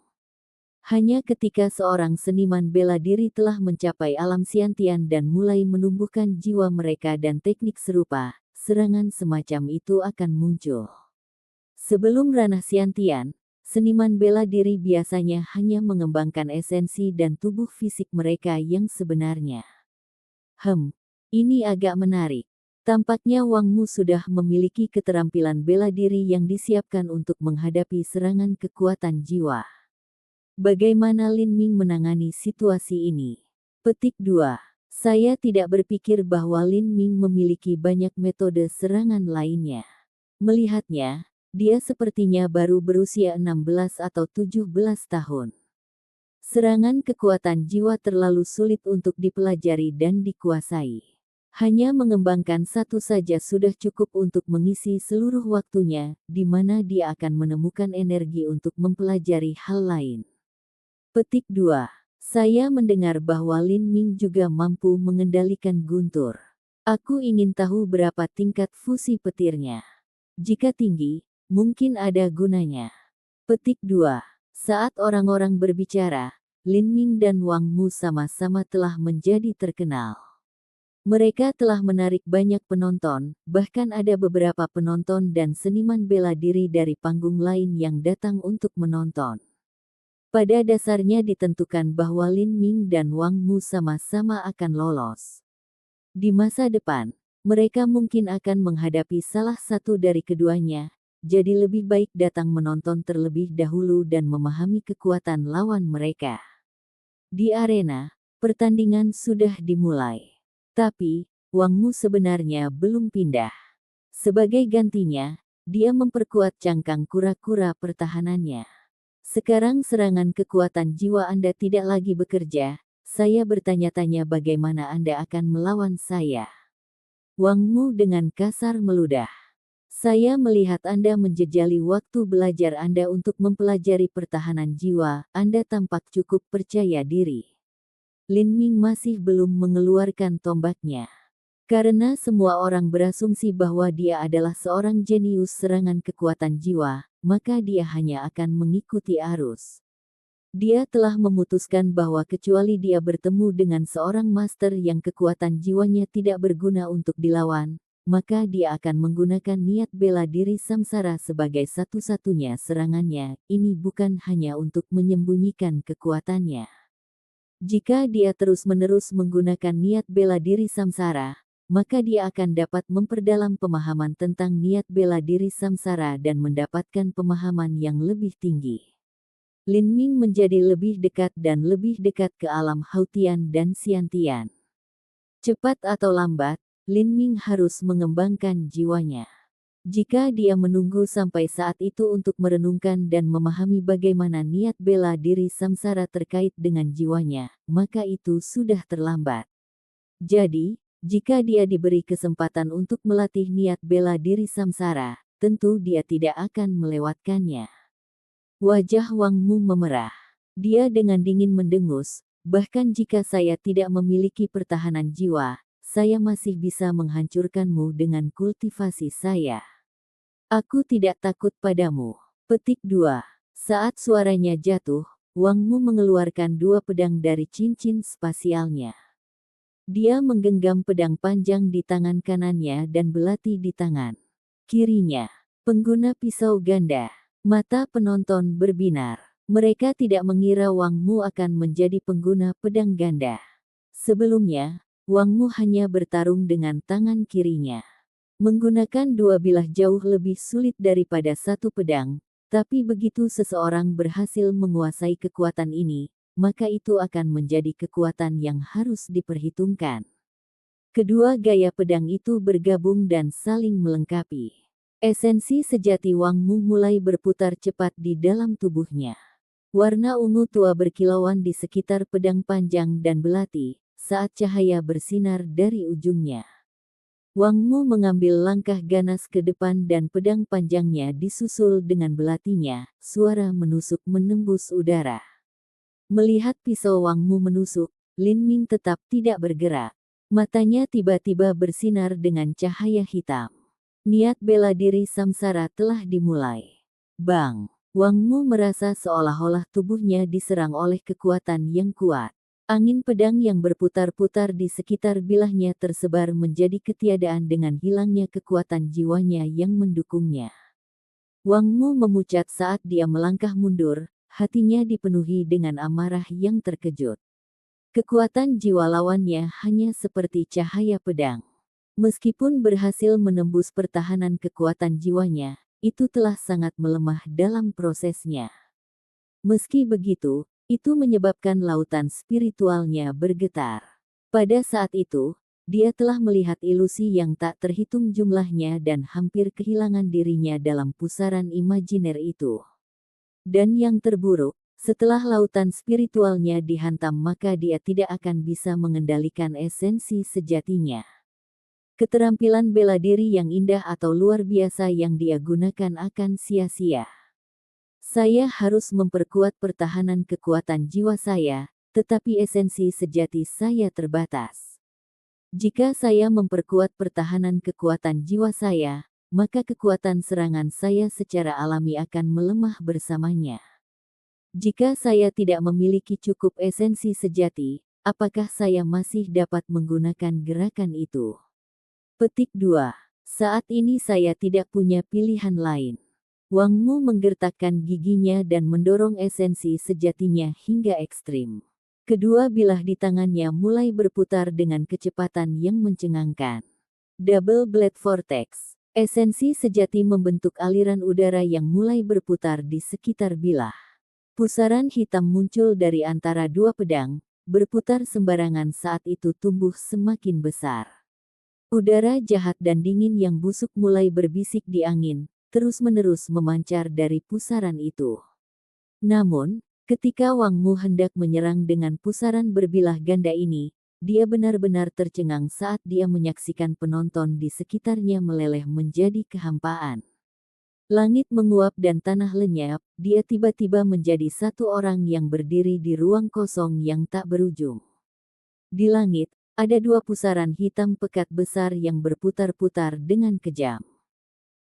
S1: Hanya ketika seorang seniman bela diri telah mencapai alam Xiantian dan mulai menumbuhkan jiwa mereka dan teknik serupa, serangan semacam itu akan muncul. Sebelum ranah Xiantian, seniman bela diri biasanya hanya mengembangkan esensi dan tubuh fisik mereka yang sebenarnya. Ini agak menarik. Tampaknya Wang Mu sudah memiliki keterampilan bela diri yang disiapkan untuk menghadapi serangan kekuatan jiwa. Bagaimana Lin Ming menangani situasi ini? Petik 2. Saya tidak berpikir bahwa Lin Ming memiliki banyak metode serangan lainnya. Melihatnya, dia sepertinya baru berusia 16 atau 17 tahun. Serangan kekuatan jiwa terlalu sulit untuk dipelajari dan dikuasai. Hanya mengembangkan satu saja sudah cukup untuk mengisi seluruh waktunya, di mana dia akan menemukan energi untuk mempelajari hal lain. Petik 2. Saya mendengar bahwa Lin Ming juga mampu mengendalikan guntur. Aku ingin tahu berapa tingkat fusi petirnya. Jika tinggi, mungkin ada gunanya. Petik 2. Saat orang-orang berbicara, Lin Ming dan Wang Mu sama-sama telah menjadi terkenal. Mereka telah menarik banyak penonton, bahkan ada beberapa penonton dan seniman bela diri dari panggung lain yang datang untuk menonton. Pada dasarnya ditentukan bahwa Lin Ming dan Wang Mu sama-sama akan lolos. Di masa depan, mereka mungkin akan menghadapi salah satu dari keduanya, jadi lebih baik datang menonton terlebih dahulu dan memahami kekuatan lawan mereka. Di arena, pertandingan sudah dimulai. Tapi, Wang Mu sebenarnya belum pindah. Sebagai gantinya, dia memperkuat cangkang kura-kura pertahanannya. Sekarang serangan kekuatan jiwa Anda tidak lagi bekerja, saya bertanya-tanya bagaimana Anda akan melawan saya. Wang Mu dengan kasar meludah. Saya melihat Anda menjejali waktu belajar Anda untuk mempelajari pertahanan jiwa, Anda tampak cukup percaya diri. Lin Ming masih belum mengeluarkan tombaknya. Karena semua orang berasumsi bahwa dia adalah seorang jenius serangan kekuatan jiwa, maka dia hanya akan mengikuti arus. Dia telah memutuskan bahwa kecuali dia bertemu dengan seorang master yang kekuatan jiwanya tidak berguna untuk dilawan, maka dia akan menggunakan niat bela diri samsara sebagai satu-satunya serangannya. Ini bukan hanya untuk menyembunyikan kekuatannya. Jika dia terus-menerus menggunakan niat bela diri samsara, maka dia akan dapat memperdalam pemahaman tentang niat bela diri samsara dan mendapatkan pemahaman yang lebih tinggi. Lin Ming menjadi lebih dekat dan lebih dekat ke alam Hautian dan Xiantian. Cepat atau lambat, Lin Ming harus mengembangkan jiwanya. Jika dia menunggu sampai saat itu untuk merenungkan dan memahami bagaimana niat bela diri samsara terkait dengan jiwanya, maka itu sudah terlambat. Jadi, jika dia diberi kesempatan untuk melatih niat bela diri samsara, tentu dia tidak akan melewatkannya. Wajah Wang Mu memerah. Dia dengan dingin mendengus, bahkan jika saya tidak memiliki pertahanan jiwa, saya masih bisa menghancurkanmu dengan kultivasi saya. Aku tidak takut padamu. Petik 2. Saat suaranya jatuh, Wang Mu mengeluarkan 2 pedang dari cincin spasialnya. Dia menggenggam pedang panjang di tangan kanannya dan belati di tangan kirinya. Pengguna pisau ganda. Mata penonton berbinar. Mereka tidak mengira Wang Mu akan menjadi pengguna pedang ganda. Sebelumnya, Wang Mu hanya bertarung dengan tangan kirinya. Menggunakan 2 bilah jauh lebih sulit daripada 1 pedang, tapi begitu seseorang berhasil menguasai kekuatan ini, maka itu akan menjadi kekuatan yang harus diperhitungkan. Kedua gaya pedang itu bergabung dan saling melengkapi. Esensi sejati Wang Mu mulai berputar cepat di dalam tubuhnya. Warna ungu tua berkilauan di sekitar pedang panjang dan belati, saat cahaya bersinar dari ujungnya. Wang Mu mengambil langkah ganas ke depan dan pedang panjangnya disusul dengan belatinya, suara menusuk menembus udara. Melihat pisau Wang Mu menusuk, Lin Ming tetap tidak bergerak. Matanya tiba-tiba bersinar dengan cahaya hitam. Niat bela diri samsara telah dimulai. Bang! Wang Mu merasa seolah-olah tubuhnya diserang oleh kekuatan yang kuat. Angin pedang yang berputar-putar di sekitar bilahnya tersebar menjadi ketiadaan dengan hilangnya kekuatan jiwanya yang mendukungnya. Wang Mu memucat saat dia melangkah mundur. Hatinya dipenuhi dengan amarah yang terkejut. Kekuatan jiwa lawannya hanya seperti cahaya pedang. Meskipun berhasil menembus pertahanan kekuatan jiwanya, itu telah sangat melemah dalam prosesnya. Meski begitu, itu menyebabkan lautan spiritualnya bergetar. Pada saat itu, dia telah melihat ilusi yang tak terhitung jumlahnya dan hampir kehilangan dirinya dalam pusaran imajiner itu. Dan yang terburuk, setelah lautan spiritualnya dihantam maka dia tidak akan bisa mengendalikan esensi sejatinya. Keterampilan bela diri yang indah atau luar biasa yang dia gunakan akan sia-sia. Saya harus memperkuat pertahanan kekuatan jiwa saya, tetapi esensi sejati saya terbatas. Jika saya memperkuat pertahanan kekuatan jiwa saya, maka kekuatan serangan saya secara alami akan melemah bersamanya. Jika saya tidak memiliki cukup esensi sejati, apakah saya masih dapat menggunakan gerakan itu? Petik 2. Saat ini saya tidak punya pilihan lain. Wang Mu menggertakkan giginya dan mendorong esensi sejatinya hingga ekstrim. Kedua bilah di tangannya mulai berputar dengan kecepatan yang mencengangkan. Double Blade Vortex. Esensi sejati membentuk aliran udara yang mulai berputar di sekitar bilah. Pusaran hitam muncul dari antara 2 pedang, berputar sembarangan saat itu tumbuh semakin besar. Udara jahat dan dingin yang busuk mulai berbisik di angin, terus-menerus memancar dari pusaran itu. Namun, ketika Wang Mu hendak menyerang dengan pusaran berbilah ganda ini, dia benar-benar tercengang saat dia menyaksikan penonton di sekitarnya meleleh menjadi kehampaan. Langit menguap dan tanah lenyap, dia tiba-tiba menjadi satu orang yang berdiri di ruang kosong yang tak berujung. Di langit, ada 2 pusaran hitam pekat besar yang berputar-putar dengan kejam.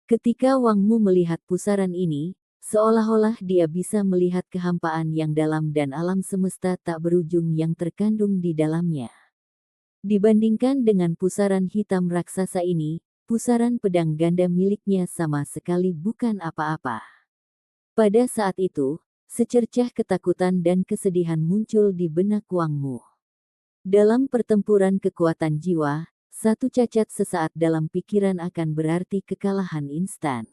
S1: Ketika Wang Mu melihat pusaran ini, seolah-olah dia bisa melihat kehampaan yang dalam dan alam semesta tak berujung yang terkandung di dalamnya. Dibandingkan dengan pusaran hitam raksasa ini, pusaran pedang ganda miliknya sama sekali bukan apa-apa. Pada saat itu, secercah ketakutan dan kesedihan muncul di benak Wang Mu. Dalam pertempuran kekuatan jiwa, satu cacat sesaat dalam pikiran akan berarti kekalahan instan.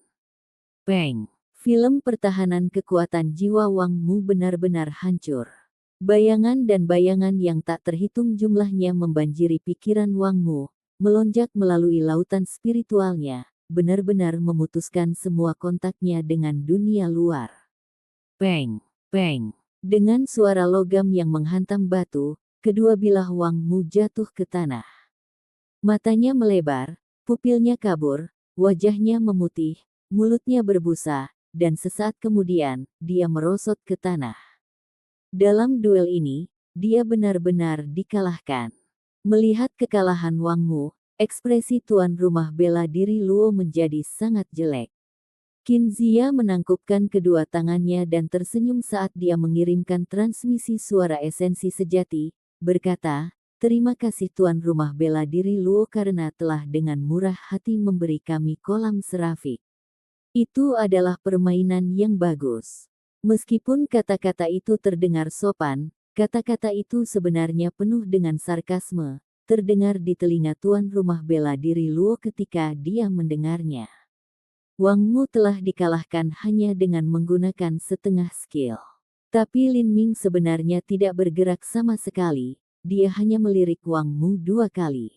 S1: Peng! Film pertahanan kekuatan jiwa Wang Mu benar-benar hancur. Bayangan dan bayangan yang tak terhitung jumlahnya membanjiri pikiran Wang Mu, melonjak melalui lautan spiritualnya, benar-benar memutuskan semua kontaknya dengan dunia luar. Peng! Peng! Dengan suara logam yang menghantam batu, kedua bilah Wang Mu jatuh ke tanah. Matanya melebar, pupilnya kabur, wajahnya memutih, mulutnya berbusa, dan sesaat kemudian, dia merosot ke tanah. Dalam duel ini, dia benar-benar dikalahkan. Melihat kekalahan Wang Mu, ekspresi tuan rumah bela diri Luo menjadi sangat jelek. Qin Zia menangkupkan kedua tangannya dan tersenyum saat dia mengirimkan transmisi suara esensi sejati, berkata, "Terima kasih tuan rumah bela diri Luo karena telah dengan murah hati memberi kami kolam serafik. Itu adalah permainan yang bagus." Meskipun kata-kata itu terdengar sopan, kata-kata itu sebenarnya penuh dengan sarkasme, terdengar di telinga tuan rumah bela diri Luo ketika dia mendengarnya. Wang Mu telah dikalahkan hanya dengan menggunakan setengah skill. Tapi Lin Ming sebenarnya tidak bergerak sama sekali, dia hanya melirik Wang Mu 2 kali.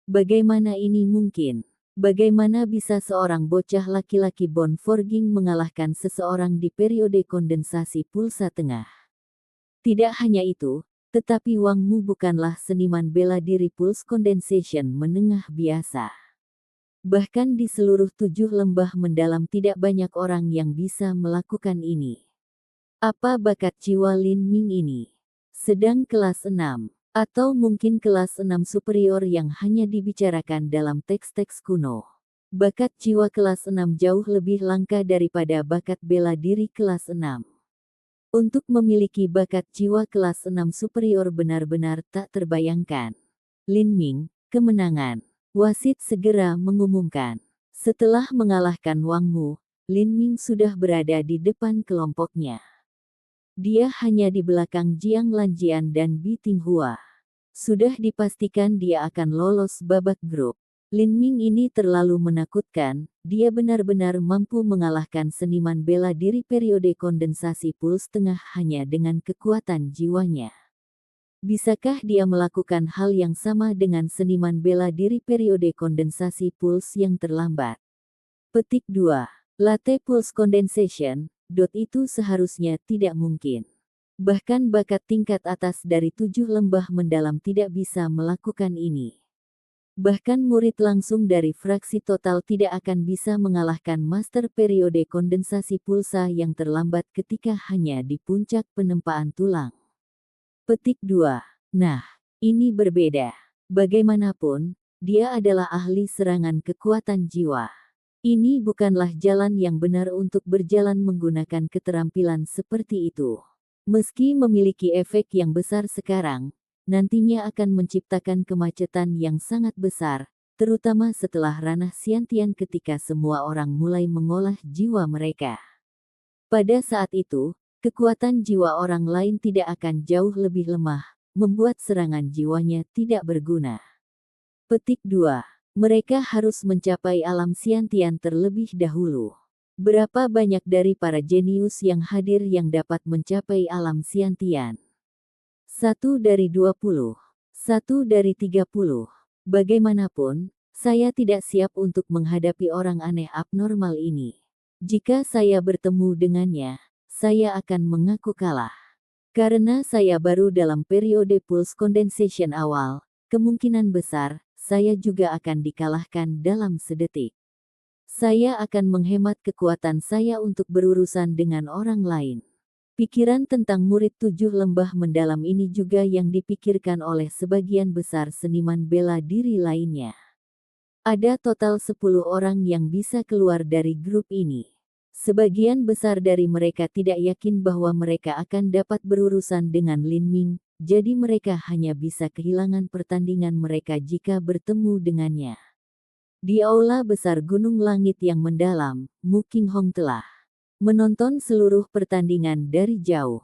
S1: Bagaimana ini mungkin? Bagaimana bisa seorang bocah laki-laki Bon Forging mengalahkan seseorang di periode kondensasi pulsa tengah? Tidak hanya itu, tetapi Wang Mu bukanlah seniman bela diri pulse condensation menengah biasa. Bahkan di seluruh 7 lembah mendalam tidak banyak orang yang bisa melakukan ini. Apa bakat jiwa Lin Ming ini? Sedang kelas 6, atau mungkin kelas 6 superior yang hanya dibicarakan dalam teks-teks kuno. Bakat jiwa kelas 6 jauh lebih langka daripada bakat bela diri kelas 6. Untuk memiliki bakat jiwa kelas 6 superior benar-benar tak terbayangkan. Lin Ming, kemenangan. Wasit segera mengumumkan. Setelah mengalahkan Wang Mu, Lin Ming sudah berada di depan kelompoknya. Dia hanya di belakang Jiang Lanjian dan Bi Tinghua. Sudah dipastikan dia akan lolos babak grup. Lin Ming ini terlalu menakutkan, dia benar-benar mampu mengalahkan seniman bela diri periode kondensasi puls tengah hanya dengan kekuatan jiwanya. Bisakah dia melakukan hal yang sama dengan seniman bela diri periode kondensasi puls yang terlambat? Petik 2. Latte Pulse Condensation, itu seharusnya tidak mungkin. Bahkan bakat tingkat atas dari 7 lembah mendalam tidak bisa melakukan ini. Bahkan murid langsung dari fraksi total tidak akan bisa mengalahkan master periode kondensasi pulsa yang terlambat ketika hanya di puncak penempaan tulang. Petik 2. Nah, ini berbeda. Bagaimanapun, dia adalah ahli serangan kekuatan jiwa. Ini bukanlah jalan yang benar untuk berjalan menggunakan keterampilan seperti itu. Meski memiliki efek yang besar sekarang, nantinya akan menciptakan kemacetan yang sangat besar, terutama setelah ranah Xiantian ketika semua orang mulai mengolah jiwa mereka. Pada saat itu, kekuatan jiwa orang lain tidak akan jauh lebih lemah, membuat serangan jiwanya tidak berguna. Petik 2. Mereka harus mencapai alam Xiantian terlebih dahulu. Berapa banyak dari para jenius yang hadir yang dapat mencapai alam Xiantian? 1 dari 20. 1 dari 30. Bagaimanapun, saya tidak siap untuk menghadapi orang aneh abnormal ini. Jika saya bertemu dengannya, saya akan mengaku kalah. Karena saya baru dalam periode pulse condensation awal, kemungkinan besar, saya juga akan dikalahkan dalam sedetik. Saya akan menghemat kekuatan saya untuk berurusan dengan orang lain. Pikiran tentang murid 7 lembah mendalam ini juga yang dipikirkan oleh sebagian besar seniman bela diri lainnya. Ada total 10 orang yang bisa keluar dari grup ini. Sebagian besar dari mereka tidak yakin bahwa mereka akan dapat berurusan dengan Lin Ming, jadi mereka hanya bisa kehilangan pertandingan mereka jika bertemu dengannya. Di aula besar Gunung Langit yang mendalam, Mu Qinghong telah menonton seluruh pertandingan dari jauh.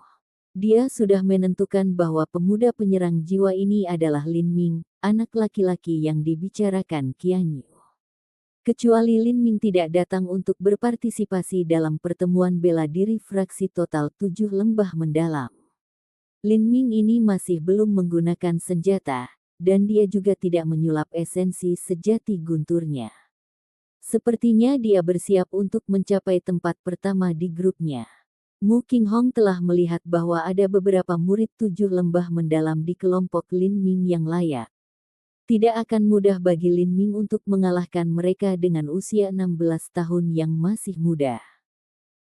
S1: Dia sudah menentukan bahwa pemuda penyerang jiwa ini adalah Lin Ming, anak laki-laki yang dibicarakan Qian Yu. Kecuali Lin Ming tidak datang untuk berpartisipasi dalam pertemuan bela diri fraksi total 7 lembah mendalam. Lin Ming ini masih belum menggunakan senjata, dan dia juga tidak menyulap esensi sejati gunturnya. Sepertinya dia bersiap untuk mencapai tempat pertama di grupnya. Mu Qinghong telah melihat bahwa ada beberapa murid 7 lembah mendalam di kelompok Lin Ming yang layak. Tidak akan mudah bagi Lin Ming untuk mengalahkan mereka dengan usia 16 tahun yang masih muda.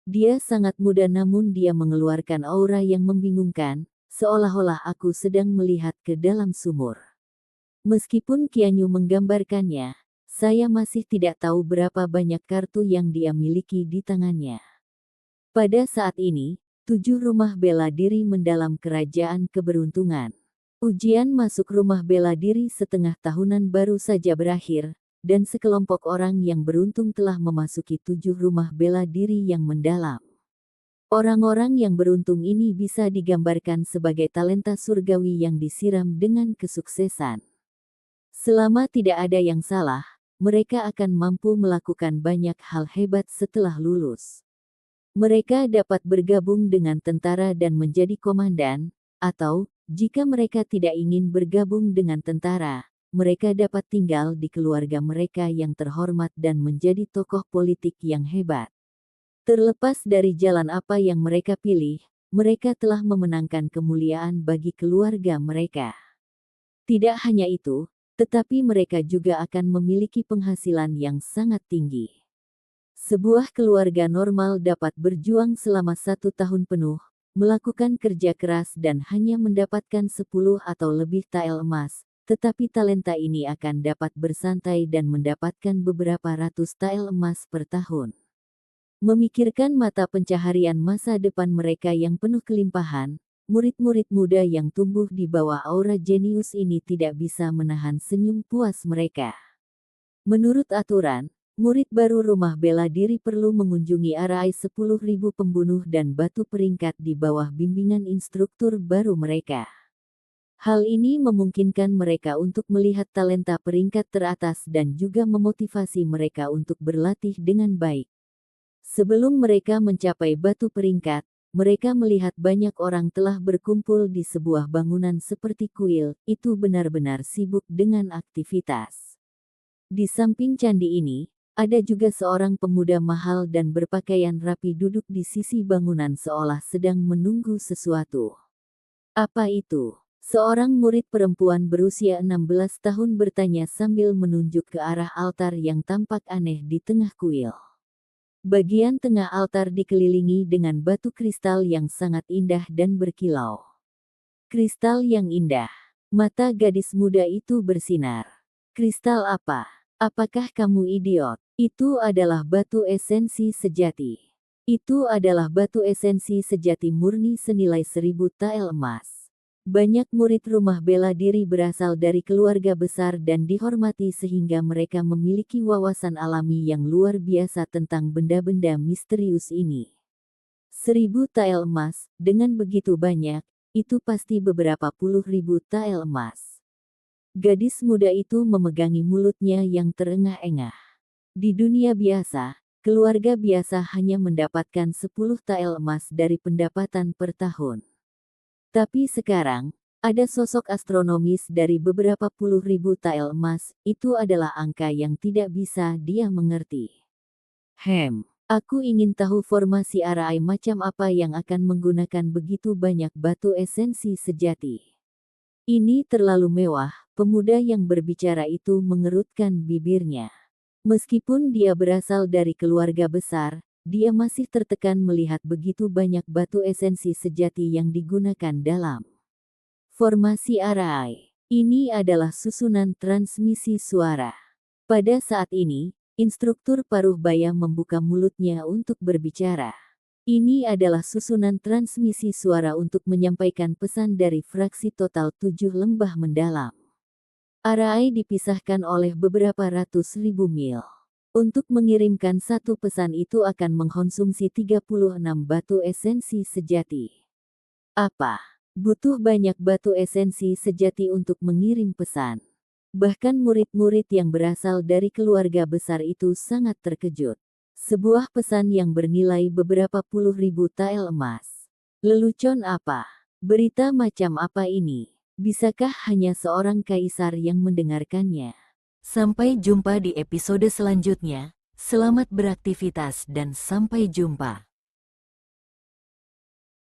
S1: Dia sangat muda namun dia mengeluarkan aura yang membingungkan, seolah-olah aku sedang melihat ke dalam sumur. Meskipun Qian Yu menggambarkannya, saya masih tidak tahu berapa banyak kartu yang dia miliki di tangannya. Pada saat ini, 7 rumah bela diri mendalam kerajaan keberuntungan. Ujian masuk rumah bela diri setengah tahunan baru saja berakhir, dan sekelompok orang yang beruntung telah memasuki 7 rumah bela diri yang mendalam. Orang-orang yang beruntung ini bisa digambarkan sebagai talenta surgawi yang disiram dengan kesuksesan. Selama tidak ada yang salah, mereka akan mampu melakukan banyak hal hebat setelah lulus. Mereka dapat bergabung dengan tentara dan menjadi komandan, atau, jika mereka tidak ingin bergabung dengan tentara, mereka dapat tinggal di keluarga mereka yang terhormat dan menjadi tokoh politik yang hebat. Terlepas dari jalan apa yang mereka pilih, mereka telah memenangkan kemuliaan bagi keluarga mereka. Tidak hanya itu, tetapi mereka juga akan memiliki penghasilan yang sangat tinggi. Sebuah keluarga normal dapat berjuang selama 1 tahun penuh, melakukan kerja keras dan hanya mendapatkan 10 atau lebih tael emas, tetapi talenta ini akan dapat bersantai dan mendapatkan beberapa ratus tael emas per tahun. Memikirkan mata pencaharian masa depan mereka yang penuh kelimpahan, murid-murid muda yang tumbuh di bawah aura jenius ini tidak bisa menahan senyum puas mereka. Menurut aturan, murid baru rumah bela diri perlu mengunjungi arai 10.000 pembunuh dan batu peringkat di bawah bimbingan instruktur baru mereka. Hal ini memungkinkan mereka untuk melihat talenta peringkat teratas dan juga memotivasi mereka untuk berlatih dengan baik. Sebelum mereka mencapai batu peringkat, mereka melihat banyak orang telah berkumpul di sebuah bangunan seperti kuil, itu benar-benar sibuk dengan aktivitas. Di samping candi ini, ada juga seorang pemuda mahal dan berpakaian rapi duduk di sisi bangunan seolah sedang menunggu sesuatu. Apa itu? Seorang murid perempuan berusia 16 tahun bertanya sambil menunjuk ke arah altar yang tampak aneh di tengah kuil. Bagian tengah altar dikelilingi dengan batu kristal yang sangat indah dan berkilau. Kristal yang indah. Mata gadis muda itu bersinar. Kristal apa? Apakah kamu idiot? Itu adalah batu esensi sejati. Itu adalah batu esensi sejati murni senilai 1000 tael emas. Banyak murid rumah bela diri berasal dari keluarga besar dan dihormati sehingga mereka memiliki wawasan alami yang luar biasa tentang benda-benda misterius ini. 1000 tael emas, dengan begitu banyak, itu pasti beberapa puluh ribu tael emas. Gadis muda itu memegangi mulutnya yang terengah-engah. Di dunia biasa, keluarga biasa hanya mendapatkan 10 tael emas dari pendapatan per tahun. Tapi sekarang, ada sosok astronomis dari beberapa puluh ribu tael emas, itu adalah angka yang tidak bisa dia mengerti. Aku ingin tahu formasi arai macam apa yang akan menggunakan begitu banyak batu esensi sejati. Ini terlalu mewah, pemuda yang berbicara itu mengerutkan bibirnya. Meskipun dia berasal dari keluarga besar, dia masih tertekan melihat begitu banyak batu esensi sejati yang digunakan dalam formasi arai. Ini adalah susunan transmisi suara. Pada saat ini, instruktur paruh baya membuka mulutnya untuk berbicara. Ini adalah susunan transmisi suara untuk menyampaikan pesan dari fraksi total 7 lembah mendalam. Arai dipisahkan oleh beberapa ratus ribu mil. Untuk mengirimkan satu pesan itu akan mengkonsumsi 36 batu esensi sejati. Apa? Butuh banyak batu esensi sejati untuk mengirim pesan. Bahkan murid-murid yang berasal dari keluarga besar itu sangat terkejut. Sebuah pesan yang bernilai beberapa puluh ribu tael emas. Lelucon apa? Berita macam apa ini? Bisakah hanya seorang kaisar yang mendengarkannya? Sampai jumpa di episode selanjutnya. Selamat beraktivitas dan sampai jumpa.